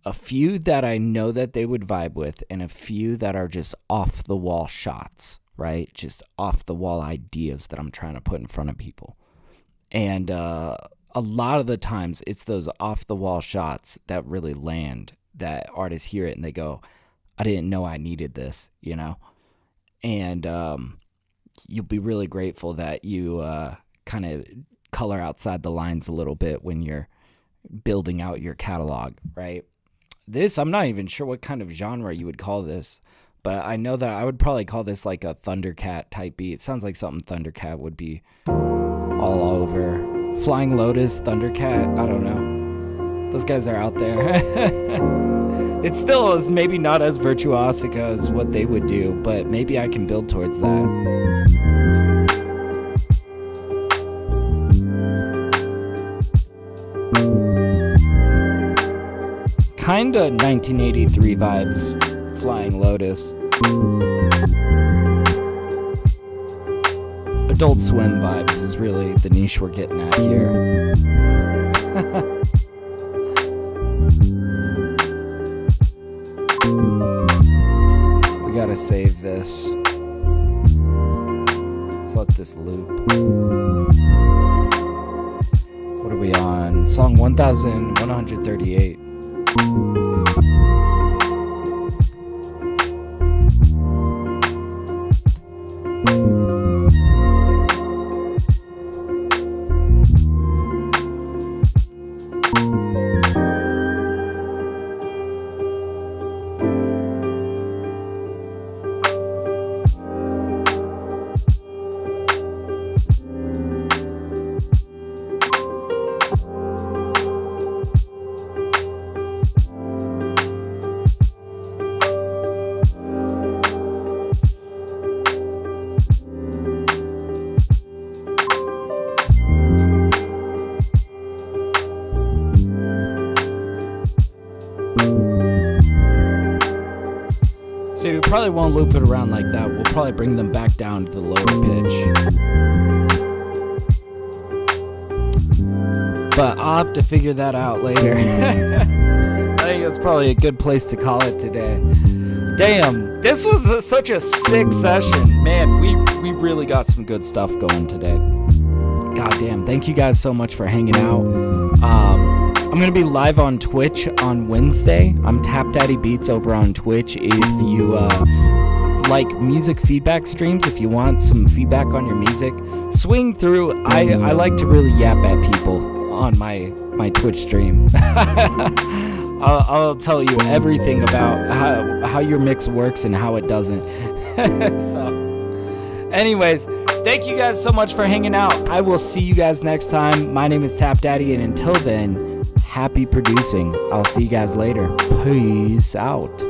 a few that I know that they would vibe with and a few that are just off the wall shots, right? Just off the wall ideas that I'm trying to put in front of people. And a lot of the times it's those off the wall shots that really land, that artists hear it and they go, I didn't know I needed this, you know? And you'll be really grateful that you kind of color outside the lines a little bit when you're building out your catalog, right? This, I'm not even sure what kind of genre you would call this, but I know that I would probably call this like a Thundercat type beat. It sounds like something Thundercat would be all over. Flying Lotus, Thundercat, I don't know. Those guys are out there. It still is maybe not as virtuosic as what they would do, but maybe I can build towards that. Kinda 1983 vibes, Flying Lotus. Adult Swim vibes is really the niche we're getting at here. We gotta save this. Let's let this loop. What are we on? Song 1138. So we probably won't loop it around like that. We'll probably bring them back down to the lower pitch. But I'll have to figure that out later. I think that's probably a good place to call it today. Damn, this was such a sick session. Man, we really got some good stuff going today. God damn, thank you guys so much for hanging out. I'm going to be live on Twitch on Wednesday. I'm TapDaddyBeats over on Twitch. If you like music feedback streams, if you want some feedback on your music, swing through. I like to really yap at people on my Twitch stream. I'll tell you everything about how your mix works and how it doesn't. So, anyways, thank you guys so much for hanging out. I will see you guys next time. My name is TapDaddy, and until then, happy producing. I'll see you guys later. Peace out.